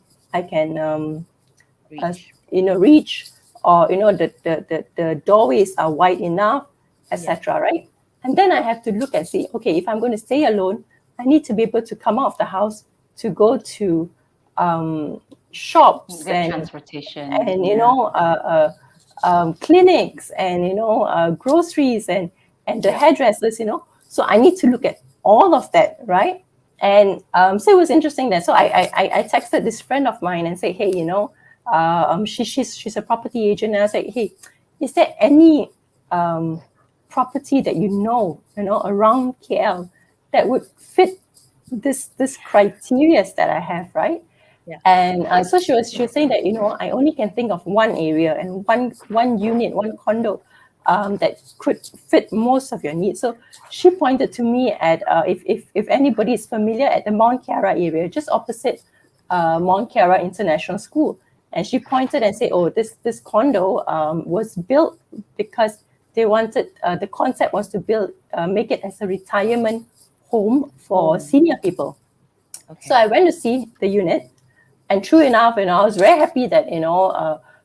reach, or the doorways are wide enough, etc. Right? And then I have to look and see, okay, if I'm going to stay alone, I need to be able to come out of the house to go to shops Get transportation. and clinics and groceries and the hairdressers, so I need to look at all of that, right? And so it was interesting that, so I texted this friend of mine and say, hey, she's a property agent, and I said, hey, is there any property that around KL that would fit this criteria that I have, right? Yeah. And so she was saying that I only can think of one area and one unit, one condo that could fit most of your needs. So she pointed to me at if anybody is familiar, at the Mount Kiara area, just opposite Mount Kiara International School, and she pointed and said, oh, this condo was built because they wanted the concept was to make it as a retirement home for senior people. Okay. So I went to see the unit. And true enough, I was very happy that,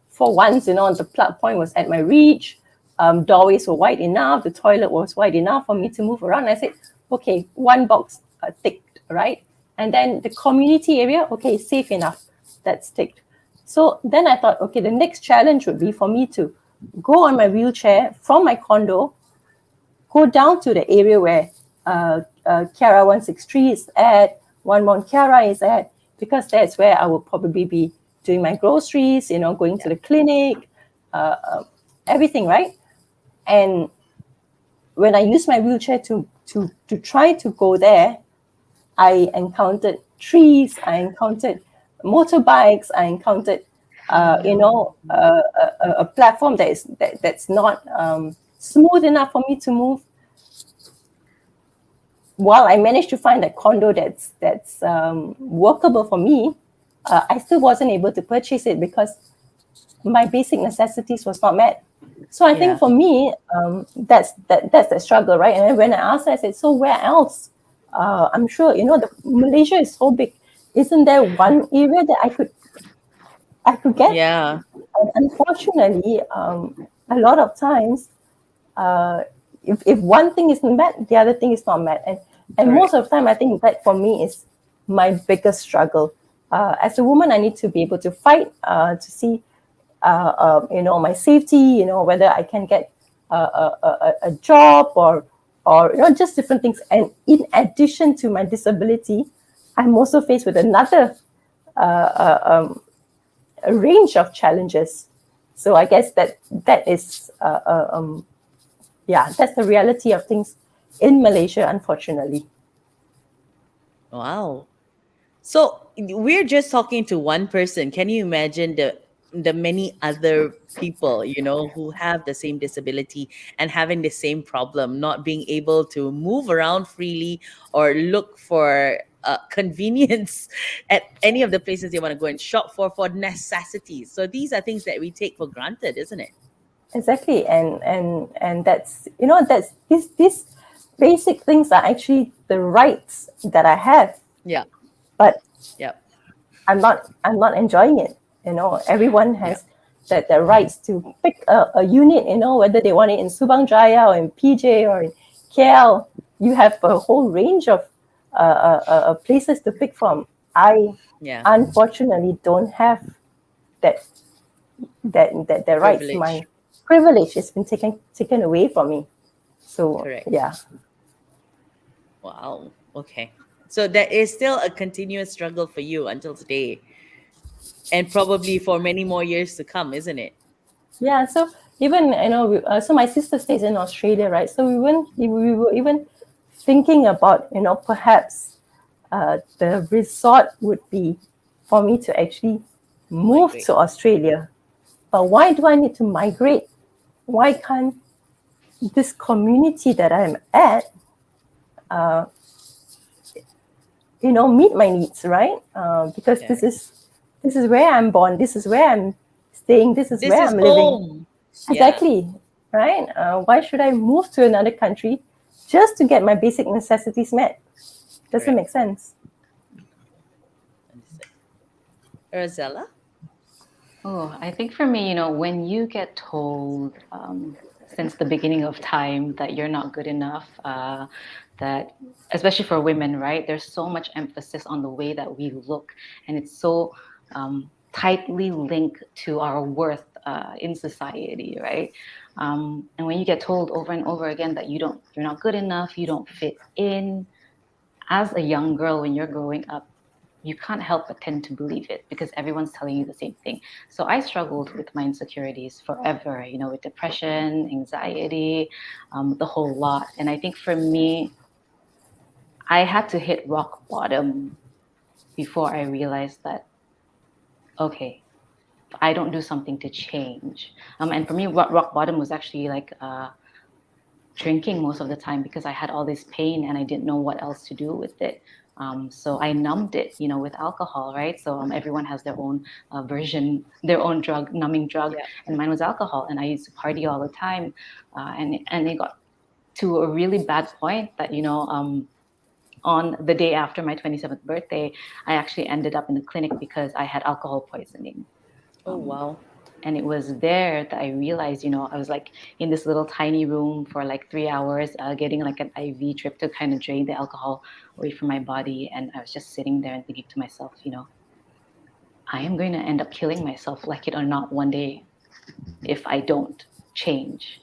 for once, the plug point was at my reach. Doorways were wide enough. The toilet was wide enough for me to move around. I said, okay, one box ticked, right? And then the community area, okay, safe enough. That's ticked. So then I thought, okay, the next challenge would be for me to go on my wheelchair from my condo, go down to the area where Kiara 163 is at, One Mount Kiara is at, because that's where I will probably be doing my groceries, going to the clinic, everything, right? And when I use my wheelchair to try to go there, I encountered trees, I encountered motorbikes, I encountered, a platform that's not smooth enough for me to move. While I managed to find a condo that's workable for me, I still wasn't able to purchase it because my basic necessities was not met. So I think for me, that's the struggle, right? And then when I asked her, I said, so where else? I'm sure, Malaysia is so big. Isn't there one area that I could get? Yeah. And unfortunately, a lot of times, if one thing isn't met, the other thing is not met. And most of the time, I think that for me is my biggest struggle. As a woman, I need to be able to fight to see, my safety, whether I can get a job or just different things. And in addition to my disability, I'm also faced with another a range of challenges. So I guess that is that's the reality of things in Malaysia, unfortunately. Wow. So we're just talking to one person. Can you imagine the many other people, who have the same disability and having the same problem, not being able to move around freely or look for convenience at any of the places they want to go and shop for necessities. So these are things that we take for granted, isn't it? Exactly, and that's that's these basic things are actually the rights that I have. Yeah. But I'm not enjoying it. Everyone has the rights to pick a unit. Whether they want it in Subang Jaya or in PJ or in KL, you have a whole range of places to pick from. I unfortunately don't have that rights. My privilege has been taken away from me. So correct. Yeah. Wow. Okay. So there is still a continuous struggle for you until today, and probably for many more years to come, isn't it? Yeah. So even so my sister stays in Australia, right? So we were even thinking about perhaps the resort would be for me to actually move to Australia. But why do I need to migrate? Why can't this community that I'm at, meet my needs, right? Because this is where I'm born. This is where I'm staying. This is where I'm living. Home. Exactly, right? Why should I move to another country just to get my basic necessities met? Doesn't make sense. Rozella? Oh, I think for me, when you get told since the beginning of time that you're not good enough, that, especially for women, right? There's so much emphasis on the way that we look, and it's so tightly linked to our worth in society, right? And when you get told over and over again that you're not good enough, you don't fit in, as a young girl, when you're growing up, you can't help but tend to believe it because everyone's telling you the same thing. So I struggled with my insecurities forever, with depression, anxiety, the whole lot. And I think for me, I had to hit rock bottom before I realized that, okay, I don't do something to change. And for me, rock bottom was actually like drinking most of the time because I had all this pain and I didn't know what else to do with it. So I numbed it, with alcohol, right? So everyone has their own version, their own drug, numbing drug, and mine was alcohol. And I used to party all the time, and it got to a really bad point that on the day after my 27th birthday, I actually ended up in the clinic because I had alcohol poisoning. Oh, wow. And it was there that I realized, I was like in this little tiny room for like 3 hours, getting like an IV drip to kind of drain the alcohol away from my body. And I was just sitting there and thinking to myself, I am going to end up killing myself, like it or not, one day if I don't change.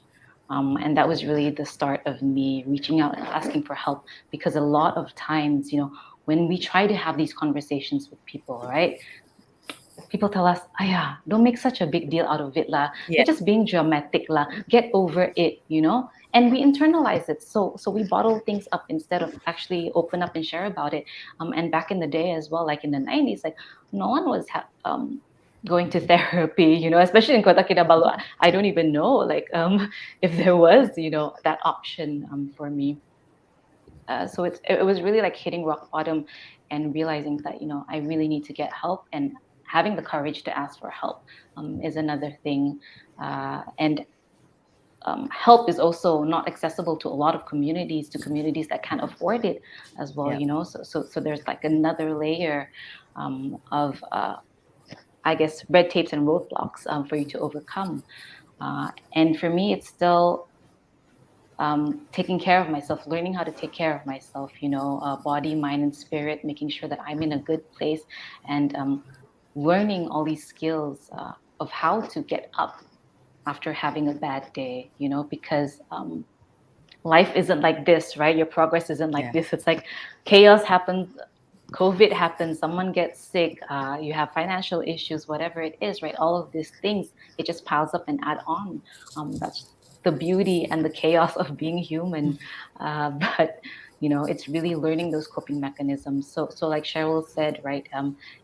And that was really the start of me reaching out and asking for help, because a lot of times, when we try to have these conversations with people, right? People tell us, "Aya, don't make such a big deal out of it, lah. You're just being dramatic, lah. Get over it," And we internalize it, so we bottle things up instead of actually open up and share about it. And back in the day as well, like in the 90s, like no one was going to therapy, especially in Kota Kinabalu. I don't even know, like if there was, that option for me. So it was really like hitting rock bottom and realizing that I really need to get help, and having the courage to ask for help is another thing. And help is also not accessible to a lot of communities that can't afford it as well. So there's like another layer of I guess red tapes and roadblocks for you to overcome. And for me, it's still taking care of myself, learning how to take care of myself, body, mind, and spirit, making sure that I'm in a good place, and learning all these skills of how to get up after having a bad day, because life isn't like this, right? Your progress isn't like this. It's like chaos happens, COVID happens, someone gets sick, you have financial issues, whatever it is, right? All of these things, it just piles up and add on. That's the beauty and the chaos of being human. But it's really learning those coping mechanisms. So like Cheryl said, right,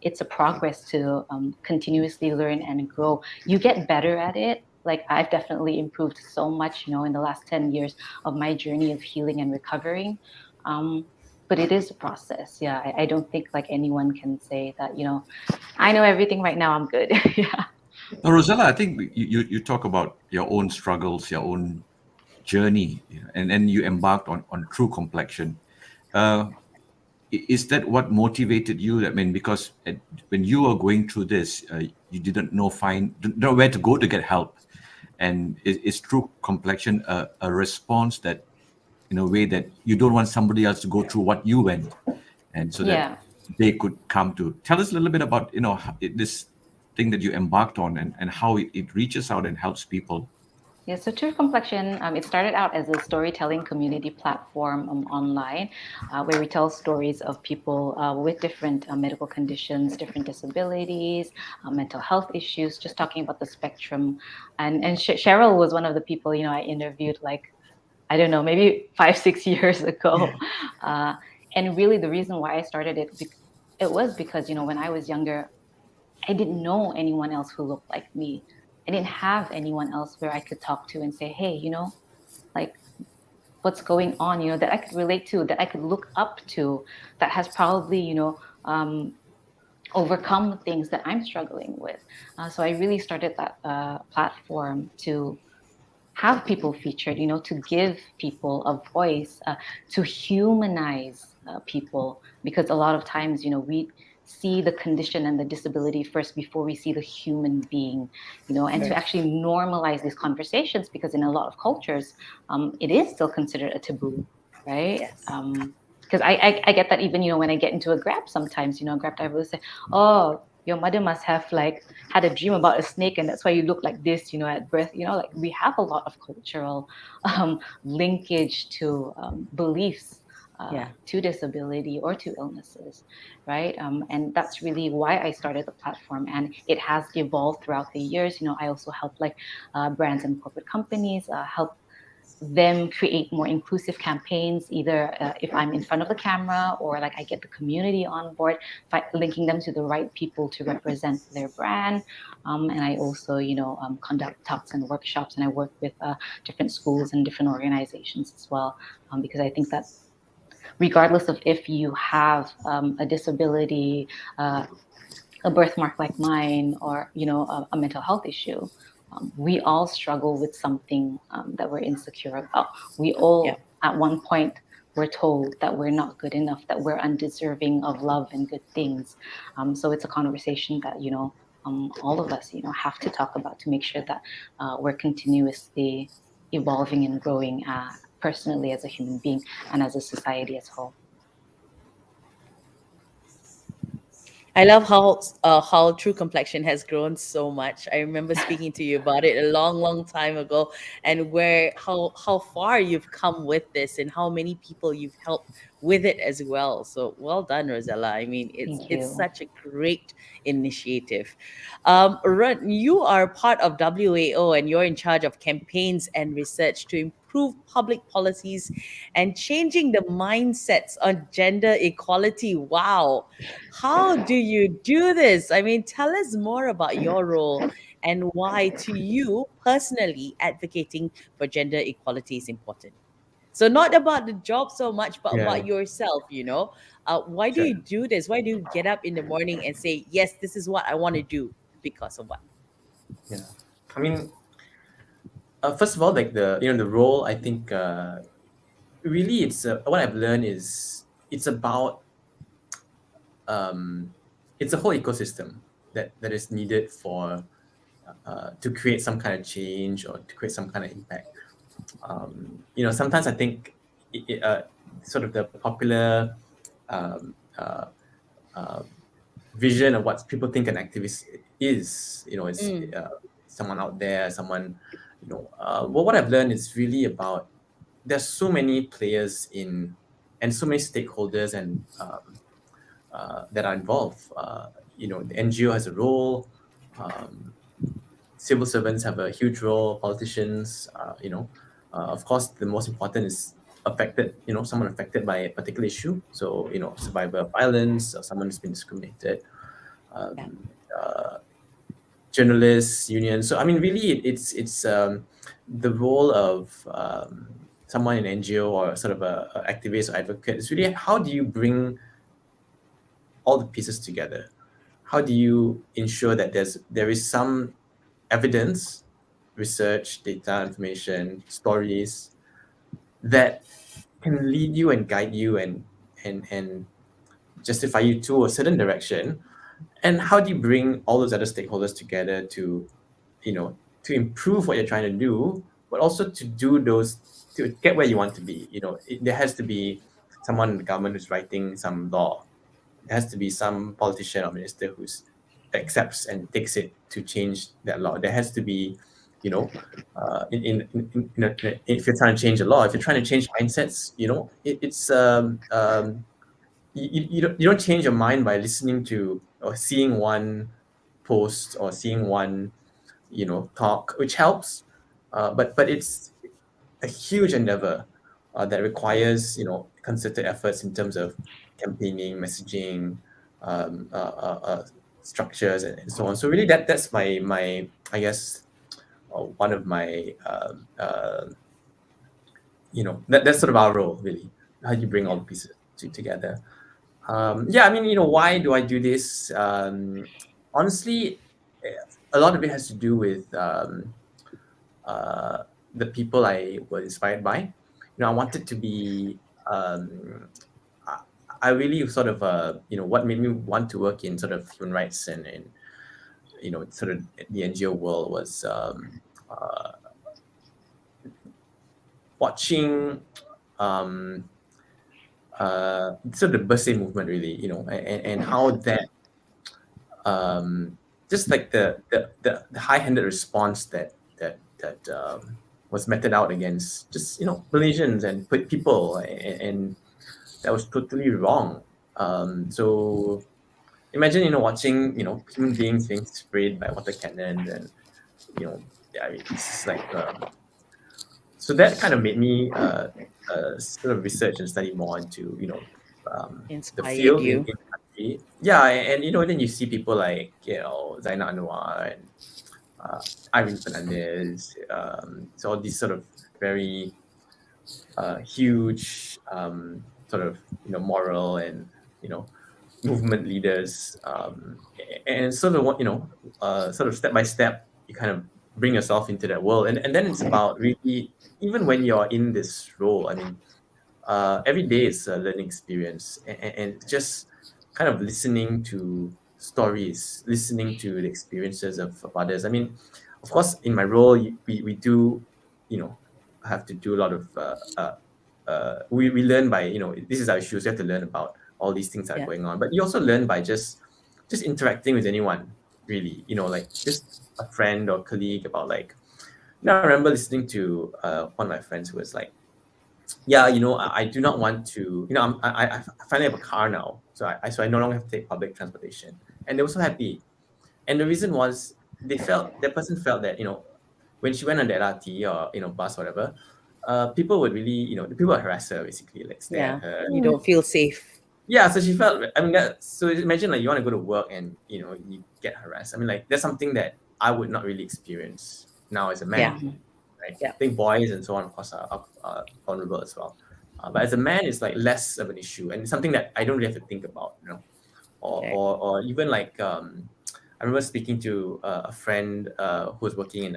it's a progress to continuously learn and grow. You get better at it. Like I've definitely improved so much, in the last 10 years of my journey of healing and recovering. But it is a process. Yeah, I don't think like anyone can say that, I know everything right now, I'm good. Yeah. Now, Rozella, I think you talk about your own struggles, your own journey, and then you embarked on True Complexion. Is that what motivated you? I mean, because when you were going through this, you didn't know where to go to get help. And is True Complexion a response that, in a way that you don't want somebody else to go through what you went, and so that they could come to tell us a little bit about this thing that you embarked on, and how it reaches out and helps people. Yeah, so True Complexion, it started out as a storytelling community platform online, where we tell stories of people with different medical conditions, different disabilities, mental health issues, just talking about the spectrum. And Cheryl was one of the people, I interviewed, like, I don't know, maybe 5-6 years ago. And really the reason why I started it was because, when I was younger, I didn't know anyone else who looked like me. I didn't have anyone else where I could talk to and say, hey, like what's going on, that I could relate to, that I could look up to, that has probably, overcome things that I'm struggling with. So I really started that platform to have people featured, to give people a voice, to humanize people, because a lot of times, we see the condition and the disability first before we see the human being, and to actually normalize these conversations, because in a lot of cultures, it is still considered a taboo, right? Yes. Because I get that even, when I get into a Grab sometimes, Grab driver will say, oh, your mother must have like had a dream about a snake and that's why you look like this, at birth. Like we have a lot of cultural linkage to beliefs Yeah. to disability or to illnesses, right? And that's really why I started the platform, and it has evolved throughout the years. I also help like brands and corporate companies help them create more inclusive campaigns, either if I'm in front of the camera or like I get the community on board, linking them to the right people to represent their brand. And I also, conduct talks and workshops, and I work with different schools and different organizations as well, because I think that regardless of if you have a disability, a birthmark like mine, or a mental health issue, we all struggle with something that we're insecure about. We all at one point were told that we're not good enough, that we're undeserving of love and good things. So it's a conversation that all of us have to talk about to make sure that we're continuously evolving and growing personally as a human being and as a society as a whole. I love how True Complexion has grown so much. I remember speaking to you about it a long, long time ago, and where how far you've come with this, and how many people you've helped with it as well. So well done, Rozella. I mean, Thank it's you. such a great initiative. Ren, you are part of WAO, and you're in charge of campaigns and research to improve public policies and changing the mindsets on gender equality. Wow. How do you do this? I mean, tell us more about your role and why, to you personally, advocating for gender equality is important. So, not about the job so much, but Yeah, about yourself. Why do sure. you do this? Why do you get up in the morning and say, yes, this is what I want to do? Because of what? Yeah. I mean, first of all, like the role, I think really it's what I've learned is it's about it's a whole ecosystem that is needed for to create some kind of change or to create some kind of impact. Sometimes I think sort of the popular um, uh, uh, vision of what people think an activist is, is Mm, someone out there, someone, well, what I've learned is really about there's so many players in and so many stakeholders and that are involved. The NGO has a role. Um, Civil servants have a huge role. Politicians, of course, the most important is someone affected by a particular issue. So, survivor of violence or someone who's been discriminated. yeah. Uh, Journalists, unions. So, I mean, really, it's the role of someone in NGO or sort of a activist or advocate. Is really how do you bring all the pieces together? How do you ensure that there is some evidence, research, data, information, stories that can lead you and guide you and justify you to a certain direction? And how do you bring all those other stakeholders together to improve what you're trying to do, but also to do those to get where you want to be? There has to be someone in the government who's writing some law. There has to be some politician or minister who's accepts and takes it to change that law. There has to be, if you're trying to change a law, if you're trying to change mindsets, it's you don't change your mind by listening to or seeing one post or seeing one talk, which helps, but it's a huge endeavor that requires concerted efforts in terms of campaigning, messaging, um, uh, uh, uh, structures, and so on. So really, that's my I guess one of my that's sort of our role, really. How do you bring all the pieces together? Yeah, I mean, why do I do this? Honestly, a lot of it has to do with the people I was inspired by. I wanted to be. I I really sort of what made me want to work in sort of human rights and sort of the NGO world was uh, watching sort of the birthday movement, really, and how that just like the high-handed response that was meted out against just Malaysians and people, and that was totally wrong. So imagine watching human beings being sprayed by water cannons, and yeah, I mean, it's just like so that kind of made me sort of research and study more into the Inspired field in you. the country. Yeah, and then you see people like Zainal Anwar and Irene Fernandez. So all these sort of very huge sort of moral and movement leaders, and sort of what sort of step by step you kind of bring yourself into that world, and then it's about really, even when you're in this role, I mean, every day is a learning experience, and just kind of listening to stories, listening to the experiences of others. I mean, of course, in my role, we do have to do a lot of we learn by this is our issues. You have to learn about all these things that are going on, but you also learn by just interacting with anyone, really, like just a friend or colleague. About like, I remember listening to one of my friends who was like, yeah, I do not want to, I finally have a car now, so I no longer have to take public transportation, and they were so happy. And the reason was, that person felt that when she went on the LRT or bus or whatever, people would really, the people would harass her, basically, like stare at her. You don't feel safe. Yeah, so she felt, I mean, so imagine like you want to go to work and you get harassed. I mean, like, that's something that I would not really experience now as a man. Right? Yeah. I think boys and so on, of course, are vulnerable as well. But as a man, it's like less of an issue, and it's something that I don't really have to think about, or even like I remember speaking to a friend who was working in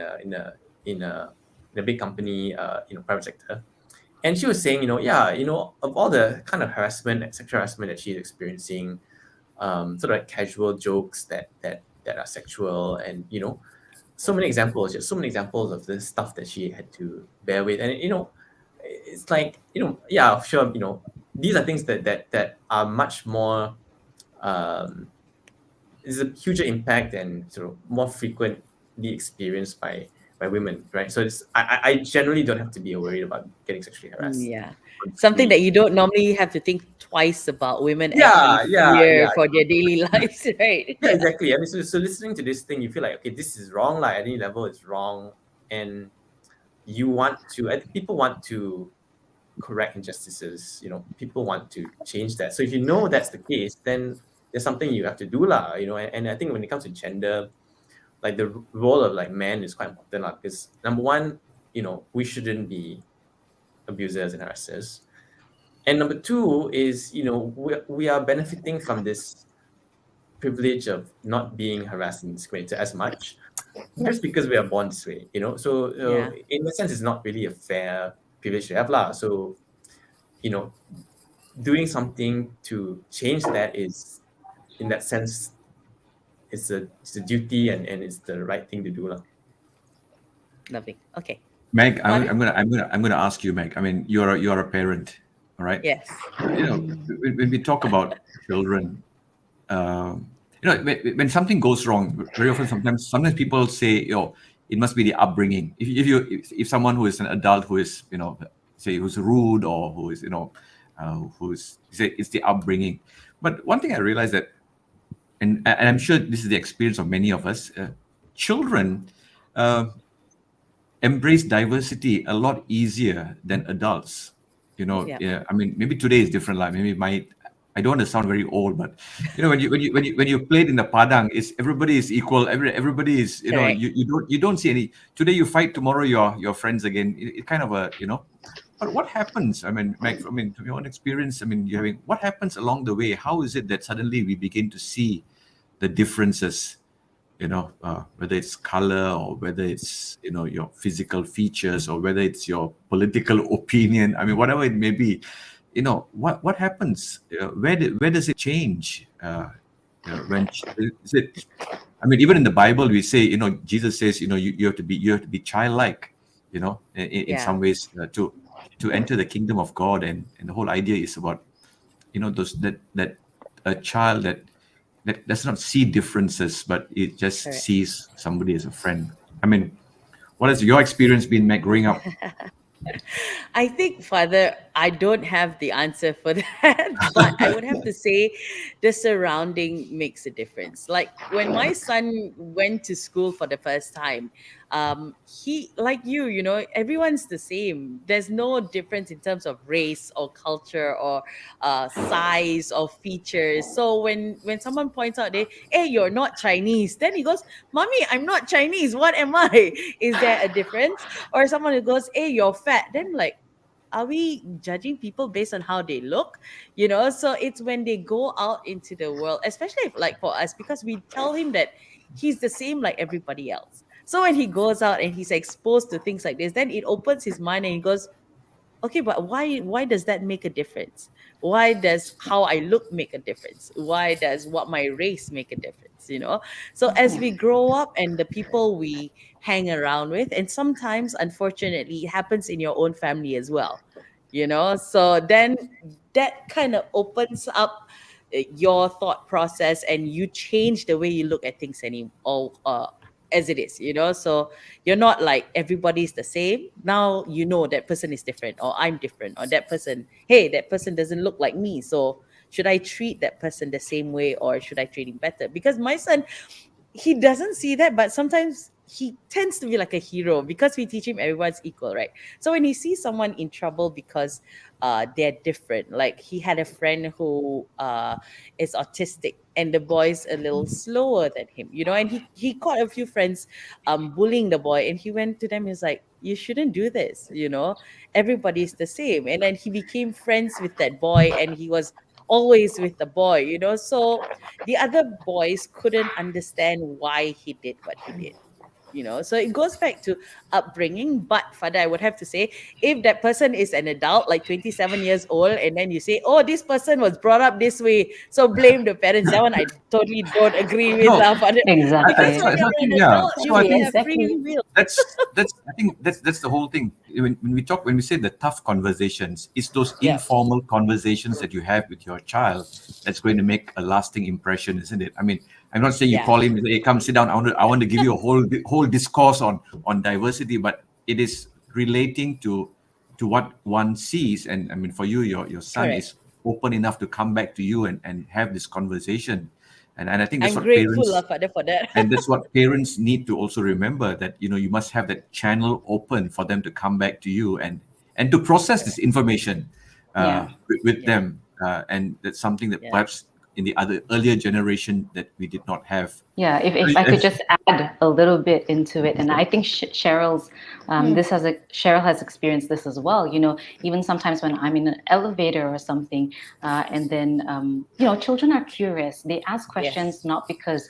a big company, private sector, and she was saying, of all the kind of harassment, sexual harassment that she's experiencing, sort of like casual jokes that are sexual, and so many examples, just so many examples of this stuff that she had to bear with. And it's like, yeah, sure, these are things that are much more is a huger impact and sort of more frequently experienced by women, right? So I generally don't have to be worried about getting sexually harassed. Yeah. Something that you don't normally have to think twice about. Women Yeah, actually yeah, fear yeah. for their daily lives, right? Yeah, exactly. I mean, so listening to this thing, you feel like, okay, this is wrong. Like, at any level, it's wrong, and I think people want to correct injustices. People want to change that. So if you know that's the case, then there's something you have to do, lah. And I think when it comes to gender, like the role of like men is quite important, lah. Because number one, we shouldn't be abusers and harassers, and number two is we are benefiting from this privilege of not being harassed and discriminated as much, just because we are born this way, so in a sense, it's not really a fair privilege to have, lah. So doing something to change that is, in that sense, it's a duty, and it's the right thing to do, lah. Lovely. Okay. Meg, I'm gonna ask you, Meg. I mean, you're a parent, all right? Yes. When we talk about children, when something goes wrong, very often, sometimes people say, it must be the upbringing. If someone who is an adult who is, say, who's rude, or who is, it's the upbringing. But one thing I realized that, and I'm sure this is the experience of many of us, children embrace diversity a lot easier than adults. I mean, maybe today is different. Like maybe I don't want to sound very old, but when you played in the padang, everybody is equal. Everybody is, you don't see any. Today you fight, tomorrow you're friends again. It kind of a, But what happens? I mean, Meg, from your own experience, what happens along the way? How is it that suddenly we begin to see the differences? Whether it's color, or whether it's your physical features, or whether it's your political opinion. I mean, whatever it may be. What happens? Where does it change? When is it? I mean, even in the Bible, we say, Jesus says, you have to be childlike, in some ways, to enter the kingdom of God, and the whole idea is about those that a child that does not see differences, but it just Correct. sees somebody as a friend. I mean, what has your experience been, Meg, growing up? I think, Father, I don't have the answer for that, but I would have to say the surrounding makes a difference. Like when my son went to school for the first time, he, like you know, everyone's the same. There's no difference in terms of race or culture or size or features. So when someone points out, hey, you're not Chinese, then he goes, Mommy, I'm not Chinese. What am I? Is there a difference? Or someone who goes, hey, you're fat, then like, are we judging people based on how they look? You know, so it's when they go out into the world, especially if, like for us, because we tell him that he's the same like everybody else. So when he goes out and he's exposed to things like this, then it opens his mind and he goes, okay, but why does that make a difference? Why does how I look make a difference? Why does what my race make a difference? You know, so as we grow up and the people we hang around with, and sometimes unfortunately it happens in your own family as well, you know, so then that kind of opens up your thought process and you change the way you look at things as it is, you know. So you're not like everybody's the same. Now you know that person is different, or I'm different, or that person, hey, that person doesn't look like me. So should I treat that person the same way or should I treat him better? Because my son, he doesn't see that, but sometimes he tends to be like a hero because we teach him everyone's equal, right? So when he sees someone in trouble because they're different, like he had a friend who is autistic and the boy's a little slower than him, you know, and he caught a few friends bullying the boy, and he went to them, he's like, you shouldn't do this, you know, everybody's the same. And then he became friends with that boy and he was always with the boy, you know. So the other boys couldn't understand why he did what he did, you know. So it goes back to upbringing. But Father, I would have to say, if that person is an adult like 27 years old and then you say, oh, this person was brought up this way, so blame the parents, that one I totally don't agree with, No, Father. Because Exactly. when so I you're think, an yeah. adult, So I you think have free will. that's I think that's the whole thing. When we say the tough conversations, it's those Yeah, informal conversations that you have with your child that's going to make a lasting impression, isn't it? I mean, I'm not saying you yeah, call him, hey, come sit down. I want to give you a whole discourse on diversity, but it is relating to what one sees. And I mean, for you, your son correct. is open enough to come back to you and have this conversation. And I think that's I'm what grateful, parents Father, for that. and that's what parents need to also remember, that you must have that channel open for them to come back to you and to process this Correct. information Yeah. with Yeah, them, and that's something that yeah, perhaps in the other earlier generation that we did not have. Yeah, So if I could just add a little bit into it, and I think Cheryl's, Cheryl has experienced this as well. You know, even sometimes when I'm in an elevator or something, and then you know, children are curious. They ask questions yes, not because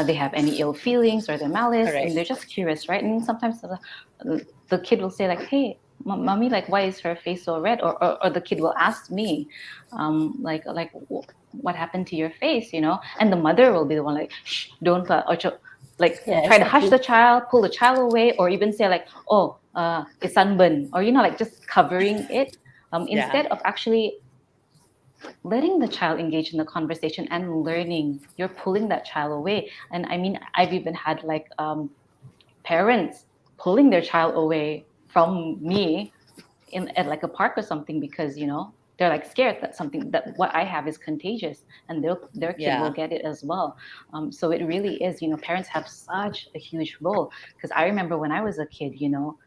they have any ill feelings or they're malice, and correct. they're just curious, right? And sometimes the kid will say like, "Hey, mommy, like, why is her face so red?" Or the kid will ask me, what happened to your face, you know? And the mother will be the one like, shh, don't like Yeah, try to hush exactly. the child, pull the child away, or even say like, oh, it's sunburn, or you know, like just covering it, Yeah, instead of actually letting the child engage in the conversation and learning. You're pulling that child away. And I mean, I've even had like parents pulling their child away from me in at like a park or something, because you know, they're like scared that something that what I have is contagious and their kid will yeah, get it as well. So it really is, you know, parents have such a huge role. Because I remember when I was a kid, you know,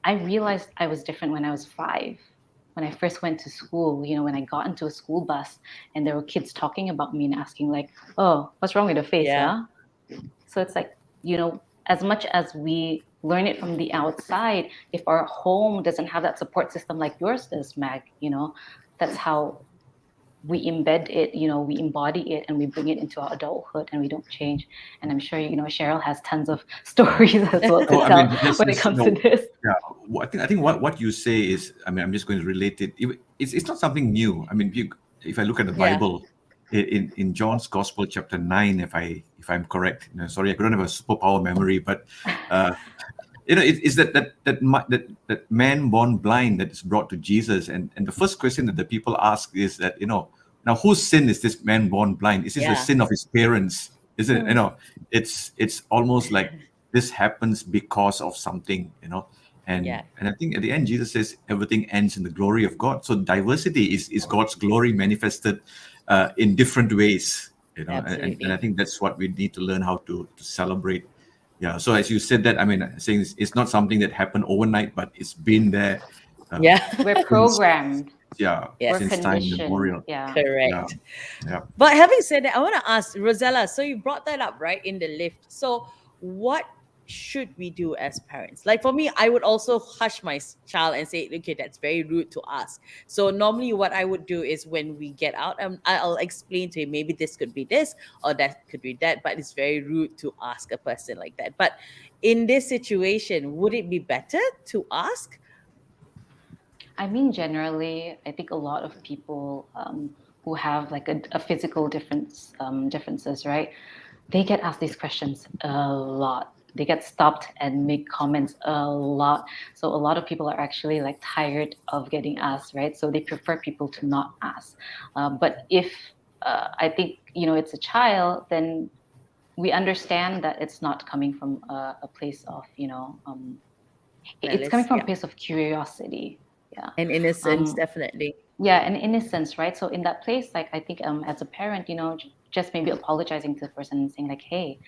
I realized I was different when I was 5. When I first went to school, you know, when I got into a school bus and there were kids talking about me and asking like, oh, what's wrong with the face, yeah, huh? So it's like, you know, as much as we learn it from the outside, if our home doesn't have that support system like yours does, Mag, you know, that's how we embed it, you know, we embody it and we bring it into our adulthood and we don't change. And I'm sure, you know, Cheryl has tons of stories as well to No, I tell mean, this when it is comes to this. yeah. I think what you say is, I mean, I'm just going to relate it. It's not something new. I mean, if I look at the yeah, Bible, in John's Gospel, chapter 9, if I'm correct, sorry, I don't have a superpower memory, but it's that man born blind that is brought to Jesus, and the first question that the people ask is that, Now, whose sin is this man born blind? Is this the Yeah. sin of his parents? Is it, it's almost like this happens because of something, and Yeah. and I think at the end Jesus says everything ends in the glory of God. So diversity is God's glory manifested in different ways, and Absolutely. I think that's what we need to learn how to celebrate. Yeah. So as you said that, I mean, saying it's not something that happened overnight, but it's been there. Yeah. We're programmed. Yeah, Yes. We're since time conditioned. immemorial. Yeah. Correct. Yeah. But having said that, I want to ask Rozella. So you brought that up, right, in the lift. So what should we do as parents? Like for me, I would also hush my child and say, okay, that's very rude to ask. So normally what I would do is when we get out, I'll explain to him, maybe this could be this or that could be that, but it's very rude to ask a person like that. But in this situation, would it be better to ask? I mean, generally, I think a lot of people who have like a physical differences, right? They get asked these questions a lot. They get stopped and make comments a lot. So a lot of people are actually like tired of getting asked, right? So they prefer people to not ask. But if I think it's a child, then we understand that it's not coming from a place of it's coming from a place of curiosity. Yeah. And innocence, Um, definitely. yeah, and innocence, right? So in that place, like I think as a parent, just maybe apologizing to the person and saying like, hey,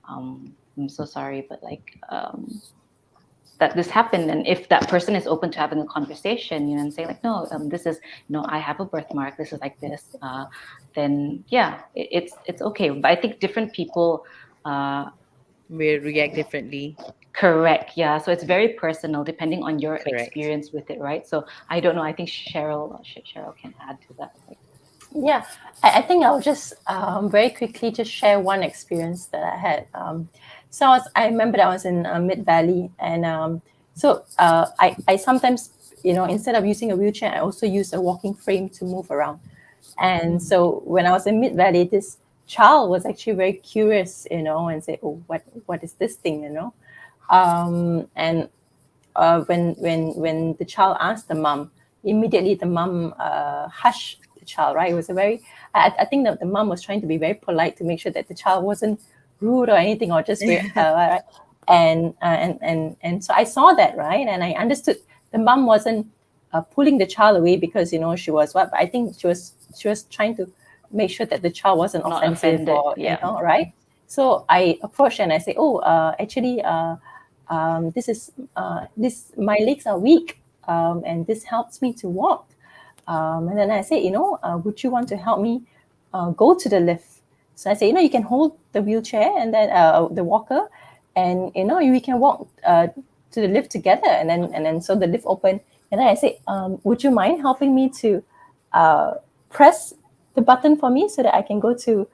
I'm so sorry, but like that this happened. And if that person is open to having a conversation, and say like, no, this is, I have a birthmark, this is like this, then yeah, it's okay. But I think different people We react differently. correct. Yeah. So it's very personal depending on your Correct. experience with it, right? So I don't know. I think Cheryl can add to that. Like, Yeah, I think I'll just very quickly just share one experience that I had. So I remember that I was in Mid Valley, and I sometimes, instead of using a wheelchair, I also use a walking frame to move around. And so when I was in Mid Valley, this child was actually very curious, and say, "Oh, what is this thing?" And when the child asked the mom, immediately the mom hushed the child. Right? It was a very. I think that the mom was trying to be very polite to make sure that the child wasn't rude or anything, or just very, right? And so I saw that, right, and I understood the mom wasn't pulling the child away because she was what. But I think she was trying to make sure that the child wasn't Not offensive, offended, or yeah. Right. So I approached and I say, actually, this my legs are weak, and this helps me to walk. And then I say, would you want to help me go to the lift? So I say, you can hold the wheelchair and then the walker, and we can walk to the lift together. And then so the lift opened, and then I say, would you mind helping me to press the button for me so that I can go to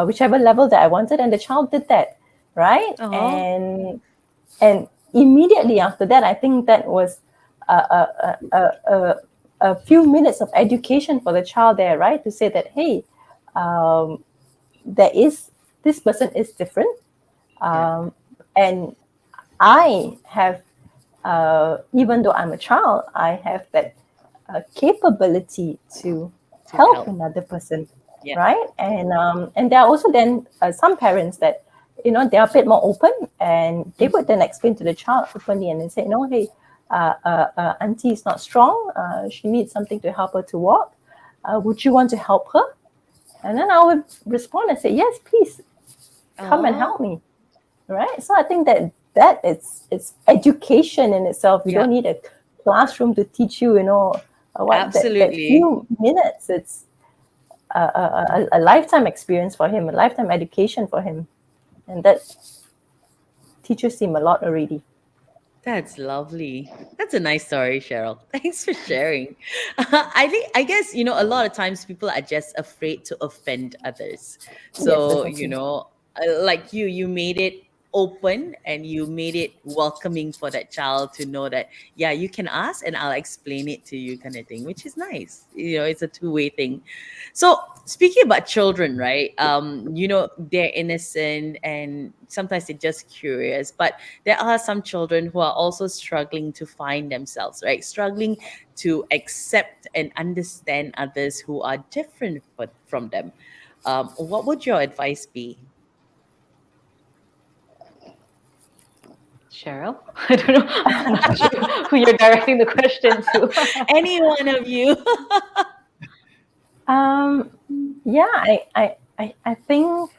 whichever level that I wanted? And the child did that, right? Uh-huh. And immediately after that, I think that was a few minutes of education for the child there, right? To say that, hey, this person is different, and I have, even though I'm a child, I have that capability to help another person, right? And there are also then some parents that they are a bit more open, and they would then explain to the child openly and then say, hey, auntie is not strong, she needs something to help her to walk, would you want to help her? And then I would respond and say, yes, please come and help me, right? So I think that it's education in itself. You don't need a classroom to teach you, what Absolutely. that few minutes. It's a lifetime experience for him, a lifetime education for him, and that teaches him a lot already. That's lovely. That's a nice story, Cheryl. Thanks for sharing. I guess, a lot of times people are just afraid to offend others. So, Yes, definitely. like you made it open and you made it welcoming for that child to know that, yeah, you can ask and I'll explain it to you, kind of thing, which is nice. It's a two-way thing. So speaking about children, right? They're innocent and sometimes they're just curious, but there are some children who are also struggling to find themselves, right? Struggling to accept and understand others who are different from them. What would your advice be? Cheryl? I don't know. I'm not sure who you're directing the question to. Any one of you? Yeah, I think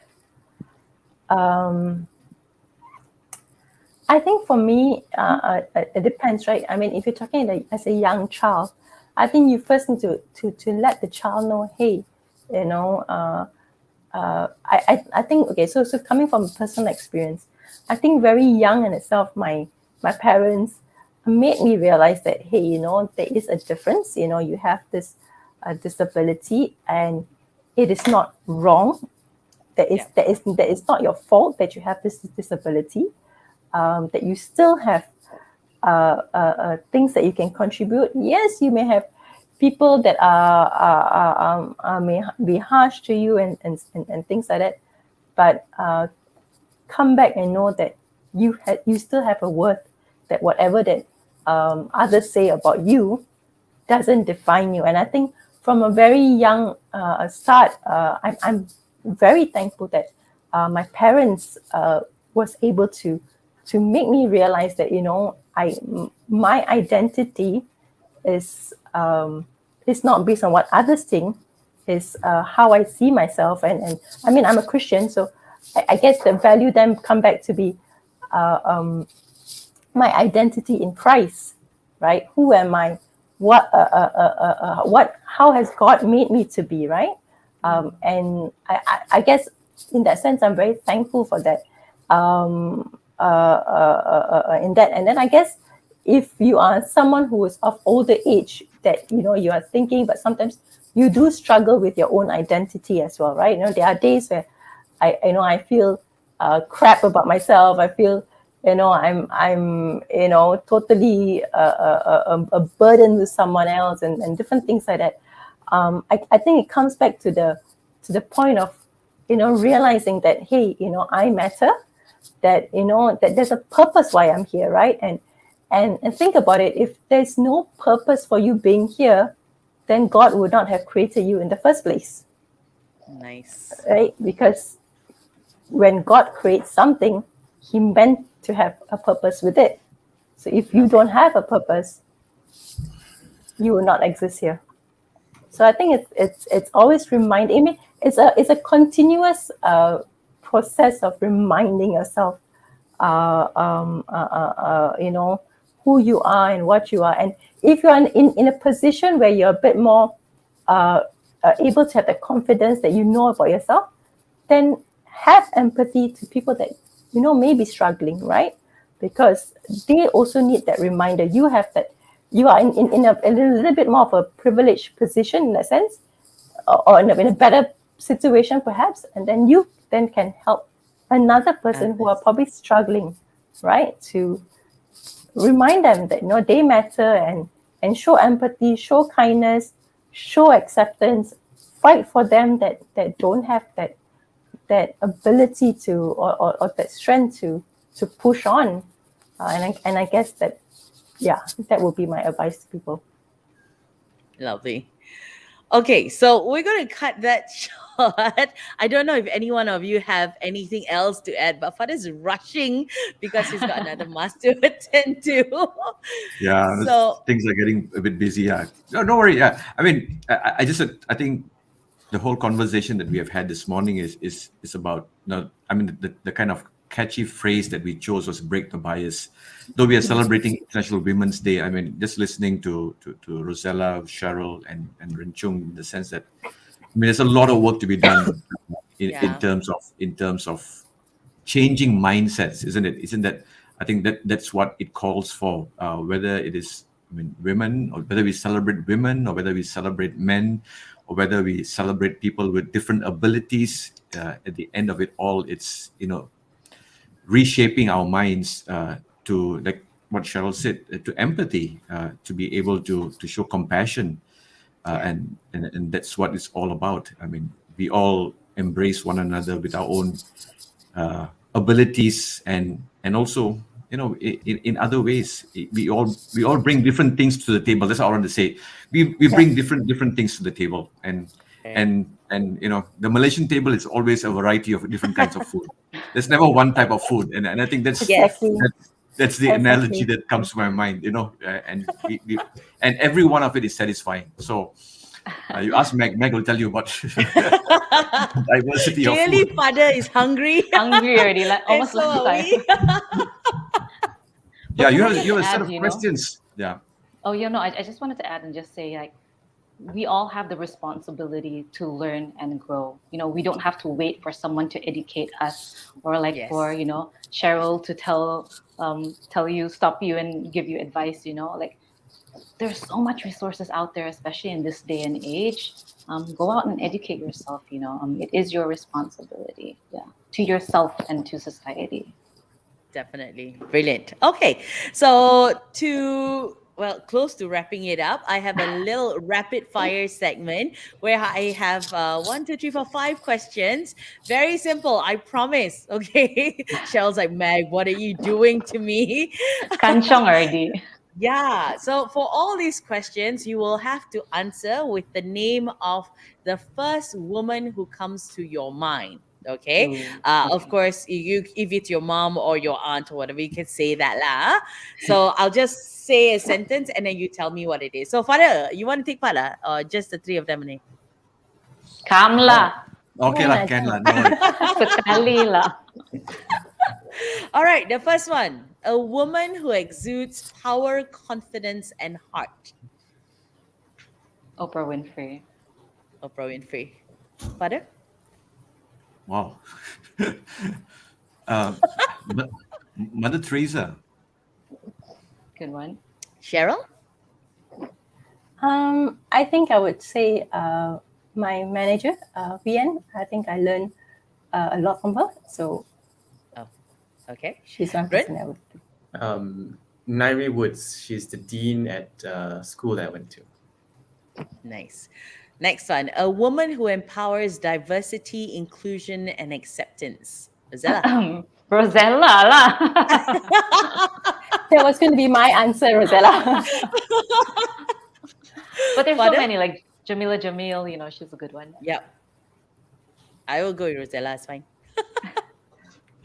I think for me, it depends, right? I mean, if you're talking as a young child, I think you first need to let the child know, hey, I think, okay, so coming from personal experience, I think very young in itself, my parents made me realize that, hey, there is a difference. You have this disability, and it is not wrong. That is not your fault that you have this disability. That you still have things that you can contribute. Yes, you may have people that may be harsh to you and things like that, but come back and know that you still have a worth, that whatever that others say about you doesn't define you. And I think from a very young start, I'm very thankful that my parents was able to make me realize that my identity is not based on what others think, is how I see myself. And I mean, I'm a Christian, so I guess the value then come back to be my identity in Christ, right? Who am I? What how has God made me to be, right? And I guess in that sense, I'm very thankful for that. In that, and then I guess if you are someone who is of older age, that you are thinking, but sometimes you do struggle with your own identity as well, right? There are days where I feel crap about myself. I feel I'm totally a burden to someone else, and different things like that. I think it comes back to the point of realizing that, hey, I matter, that that there's a purpose why I'm here, right? And think about it. If there's no purpose for you being here, then God would not have created you in the first place. Nice. Right? Because when God creates something, He meant to have a purpose with it. So if you don't have a purpose, you will not exist here. So I think it's always reminding. I mean, it's a continuous process of reminding yourself, who you are and what you are. And if you're in a position where you're a bit more able to have the confidence that you know about yourself, then have empathy to people that may be struggling, right? Because they also need that reminder. You have that. You are in a little bit more of a privileged position in that sense, or in a better situation perhaps, and then you then can help another person who are probably struggling, right? To remind them that they matter, and show empathy, show kindness, show acceptance, fight for them that don't have that ability to or that strength to push on, and I guess that would be my advice to people. Lovely. Okay, so we're going to cut that short. I don't know if any one of you have anything else to add, but Father's rushing because he's got another mass to attend to. Yeah, So things are getting a bit busy. Yeah, no, don't worry. Yeah, I mean, I think the whole conversation that we have had this morning is about, I mean, the kind of catchy phrase that we chose was break the bias. Though we are celebrating International Women's Day, I mean, just listening to Rozella, Cheryl, and Ren Chung, in the sense that, I mean, there's a lot of work to be done in terms of changing mindsets, isn't it? Isn't that? I think that's what it calls for. Whether it is, I mean, women, or whether we celebrate women, or whether we celebrate men, or whether we celebrate people with different abilities. At the end of it all, it's reshaping our minds to, like what Cheryl said, to empathy, to be able to show compassion, and that's what it's all about. I mean, we all embrace one another with our own abilities, and also, in other ways, we all bring different things to the table. That's all I want to say. We bring different things to the table, and the Malaysian table is always a variety of different kinds of food. There's never one type of food, and I think that's Exactly. that's the analogy that comes to my mind. And and every one of it is satisfying. So you ask Meg will tell you about diversity of Clearly, food. father is hungry. Hungry already, like And almost so are lunchtime. we. Yeah, you can I have just a add, set of questions. Yeah. Oh, I just wanted to add and just say, like, we all have the responsibility to learn and grow. We don't have to wait for someone to educate us, or like Yes. for Cheryl to tell you, stop you, and give you advice. Like, there's so much resources out there, especially in this day and age. Go out and educate yourself. It is your responsibility, to yourself and to society. Definitely. Brilliant. Okay. So close to wrapping it up, I have a little rapid fire segment where I have 1, 2, 3, 4, 5 questions. Very simple, I promise. Okay. Cheryl's like, Meg, what are you doing to me? Kanchong already. Yeah. So for all these questions, you will have to answer with the name of the first woman who comes to your mind. Okay. Ooh, Of course, if it's your mom or your aunt or whatever, you can say that lah. So I'll just say a sentence and then you tell me what it is. So Father, you want to take part or just the three of them only? Kamla. Okay lah, can lah. No worries. Sekali lah. All right. The first one, a woman who exudes power, confidence, and heart. Oprah Winfrey. Oprah Winfrey. Father? Wow. Mother Teresa. Good one. Cheryl? I think I would say my manager, Vian. I think I learned a lot from her. So Okay. she's one Ren? person I would. Nairi Woods, she's the dean at school that I went to. Nice. Next one, a woman who empowers diversity, inclusion, and acceptance. Rozella? Rozella lah. That was going to be my answer, Rozella. But there's so Father? many, like Jamila Jamil, she's a good one. Yep. I will go with Rozella, it's fine.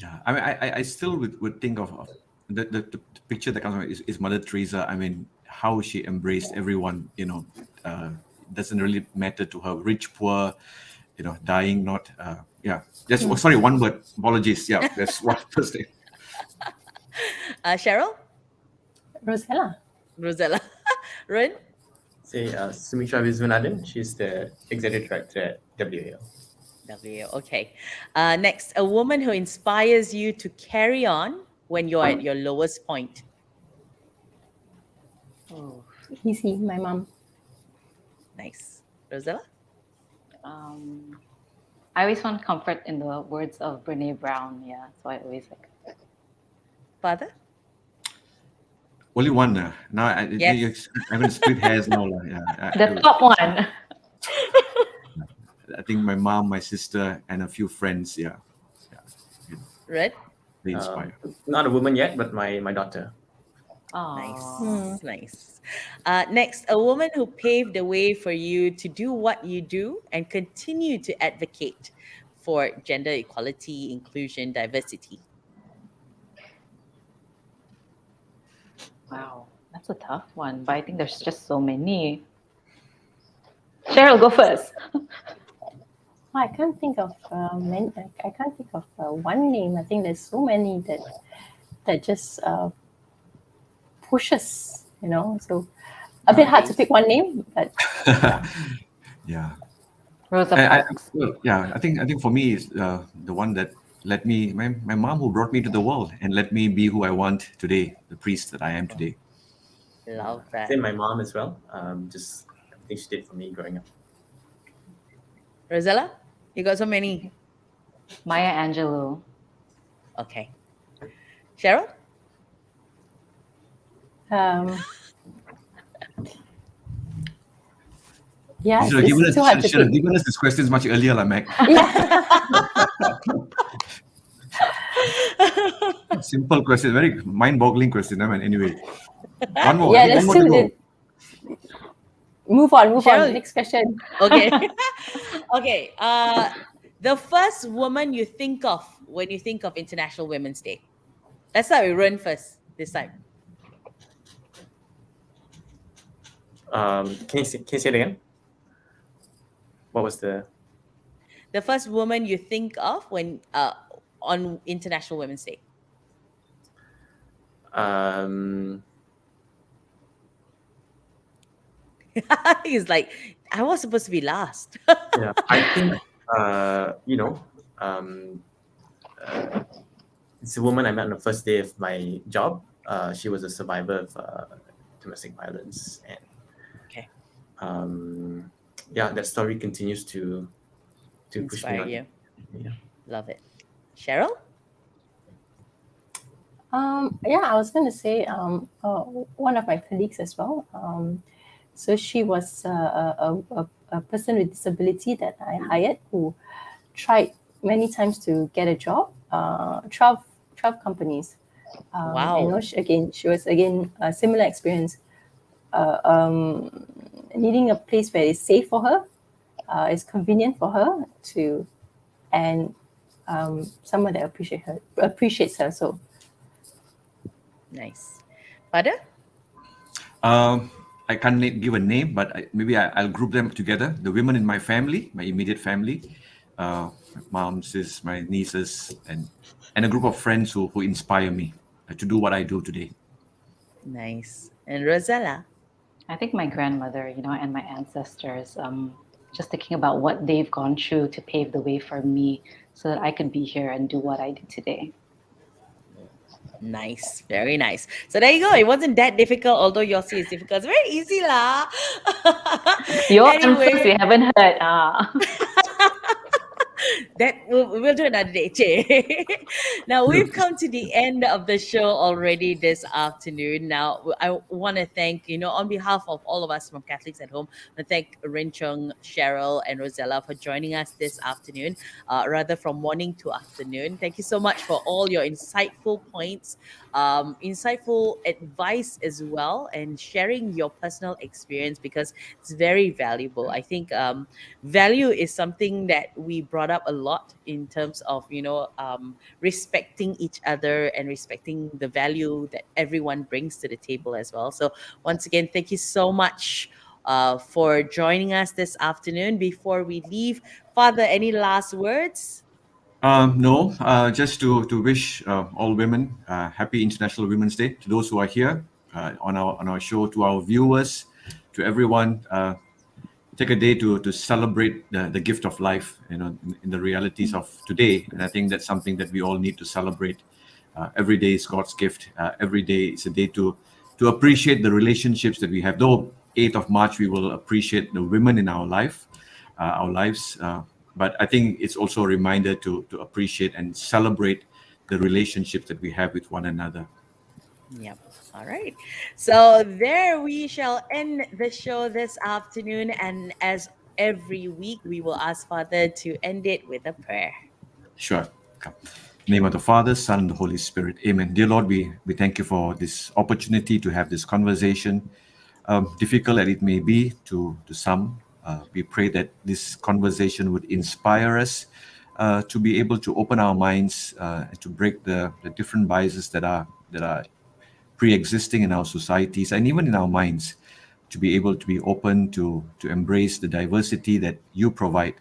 Yeah, I mean, I still would think of the picture that comes from is Mother Teresa. I mean, how she embraced everyone. Doesn't really matter to her, rich, poor, dying, not. Yeah, that's sorry, one word. Apologies. Yeah, that's one first thing. Cheryl? Rozella. Rozella. Ren? Say Sumitra Viswanathan, she's the executive director at WAL. Okay. Next, a woman who inspires you to carry on when you're at your lowest point. Oh. Easy, my mom. Nice. Rozella? I always found comfort in the words of Brene Brown. Yeah, so I always like it. Father? Only one. Now Yes. I'm gonna split hairs now. Yeah, The top one. I think my mom, my sister, and a few friends. Yeah. Red? They inspire. Not a woman yet, but my daughter. Nice. Nice. Next, a woman who paved the way for you to do what you do and continue to advocate for gender equality, inclusion, diversity. Wow, that's a tough one, but I think there's just so many. Cheryl, go first. I can't think of many. I can't think of one name. I think there's so many that just pushes. So a bit hard to pick one name, but Yeah. Rosa I Parks. think for me is the one that led me, my mom, who brought me to the world and let me be who I want today, the priest that I am today. Love that. Same my mom as well. Just everything she did for me growing up. Rozella, you got so many. Maya Angelou. Okay. Cheryl? Yeah, You should it's too hard to have pick. given us these questions much earlier, Mac. Simple question, very mind-boggling question. I mean, anyway, one more. Yeah, One that's more to true. go. Move on. Cheryl- Next question. Okay. Okay. The first woman you think of when you think of International Women's Day. Let's start with Ren first this time. Can you say it again? What was the first woman you think of when on International Women's Day? He's like, I was supposed to be last. Yeah, I think it's a woman I met on the first day of my job. She was a survivor of domestic violence, and Okay. that story continues to push me Inspire on. you. Yeah. Love it. Cheryl? Yeah, I was going to say one of my colleagues as well. So she was a person with disability that I hired who tried many times to get a job. 12 companies. Wow. You know, she was a similar experience. Needing a place where it's safe for her, it's convenient for her to, and someone that appreciates her. So Nice. Father? I can't give a name, but maybe I'll group them together. The women in my family, my immediate family, my mom, sis, my nieces, and a group of friends who inspire me to do what I do today. Nice. And Rozella? I think my grandmother, and my ancestors, just thinking about what they've gone through to pave the way for me so that I could be here and do what I do today. Nice. Very nice. So there you go. It wasn't that difficult, although your is difficult. It's very easy lah. Your answers we haven't heard. That we'll do another day. Che. Now we've come to the end of the show already this afternoon. Now I want to thank, on behalf of all of us from Catholics at Home, I thank Ren Chung, Cheryl, and Rozella for joining us this afternoon, rather from morning to afternoon. Thank you so much for all your insightful points, insightful advice as well, and sharing your personal experience, because it's very valuable. I think value is something that we brought up a lot in terms of respecting each other and respecting the value that everyone brings to the table as well. So once again, thank you so much for joining us this afternoon. Before we leave, Father, any last words? No, just to wish all women happy International Women's Day. To those who are here on our show, to our viewers, to everyone. Take a day to celebrate the gift of life, in the realities of today. And I think that's something that we all need to celebrate. Every day is God's gift. Every day is a day to appreciate the relationships that we have. Though 8th of March, we will appreciate the women in our lives. But I think it's also a reminder to appreciate and celebrate the relationships that we have with one another. Yep. All right. So there we shall end the show this afternoon. And as every week, we will ask Father to end it with a prayer. Sure. Come. In the name of the Father, Son, and the Holy Spirit. Amen. Dear Lord, we thank you for this opportunity to have this conversation. Difficult as it may be to some, we pray that this conversation would inspire us to be able to open our minds to break the different biases that are pre-existing in our societies and even in our minds, to be able to be open to embrace the diversity that you provide,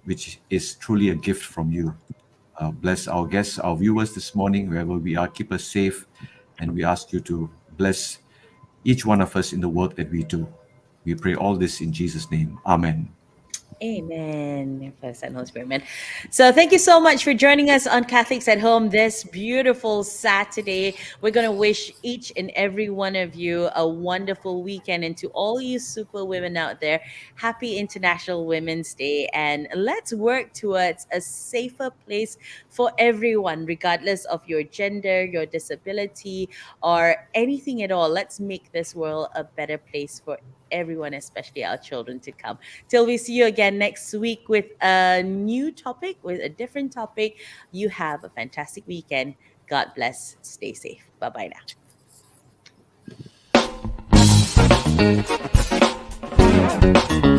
which is truly a gift from you. Bless our guests, our viewers this morning, wherever we are. Keep us safe, and we ask you to bless each one of us in the work that we do. We pray all this in Jesus' name. Amen. Amen. First and Holy Spirit, amen. So thank you so much for joining us on Catholics at Home this beautiful Saturday. We're going to wish each and every one of you a wonderful weekend, and to all you super women out there, happy International Women's Day. And let's work towards a safer place for everyone, regardless of your gender, your disability, or anything at all. Let's make this world a better place for everyone, especially our children to come. Till we see you again next week with a new topic, with a different topic. You have a fantastic weekend. God bless. Stay safe. Bye bye now.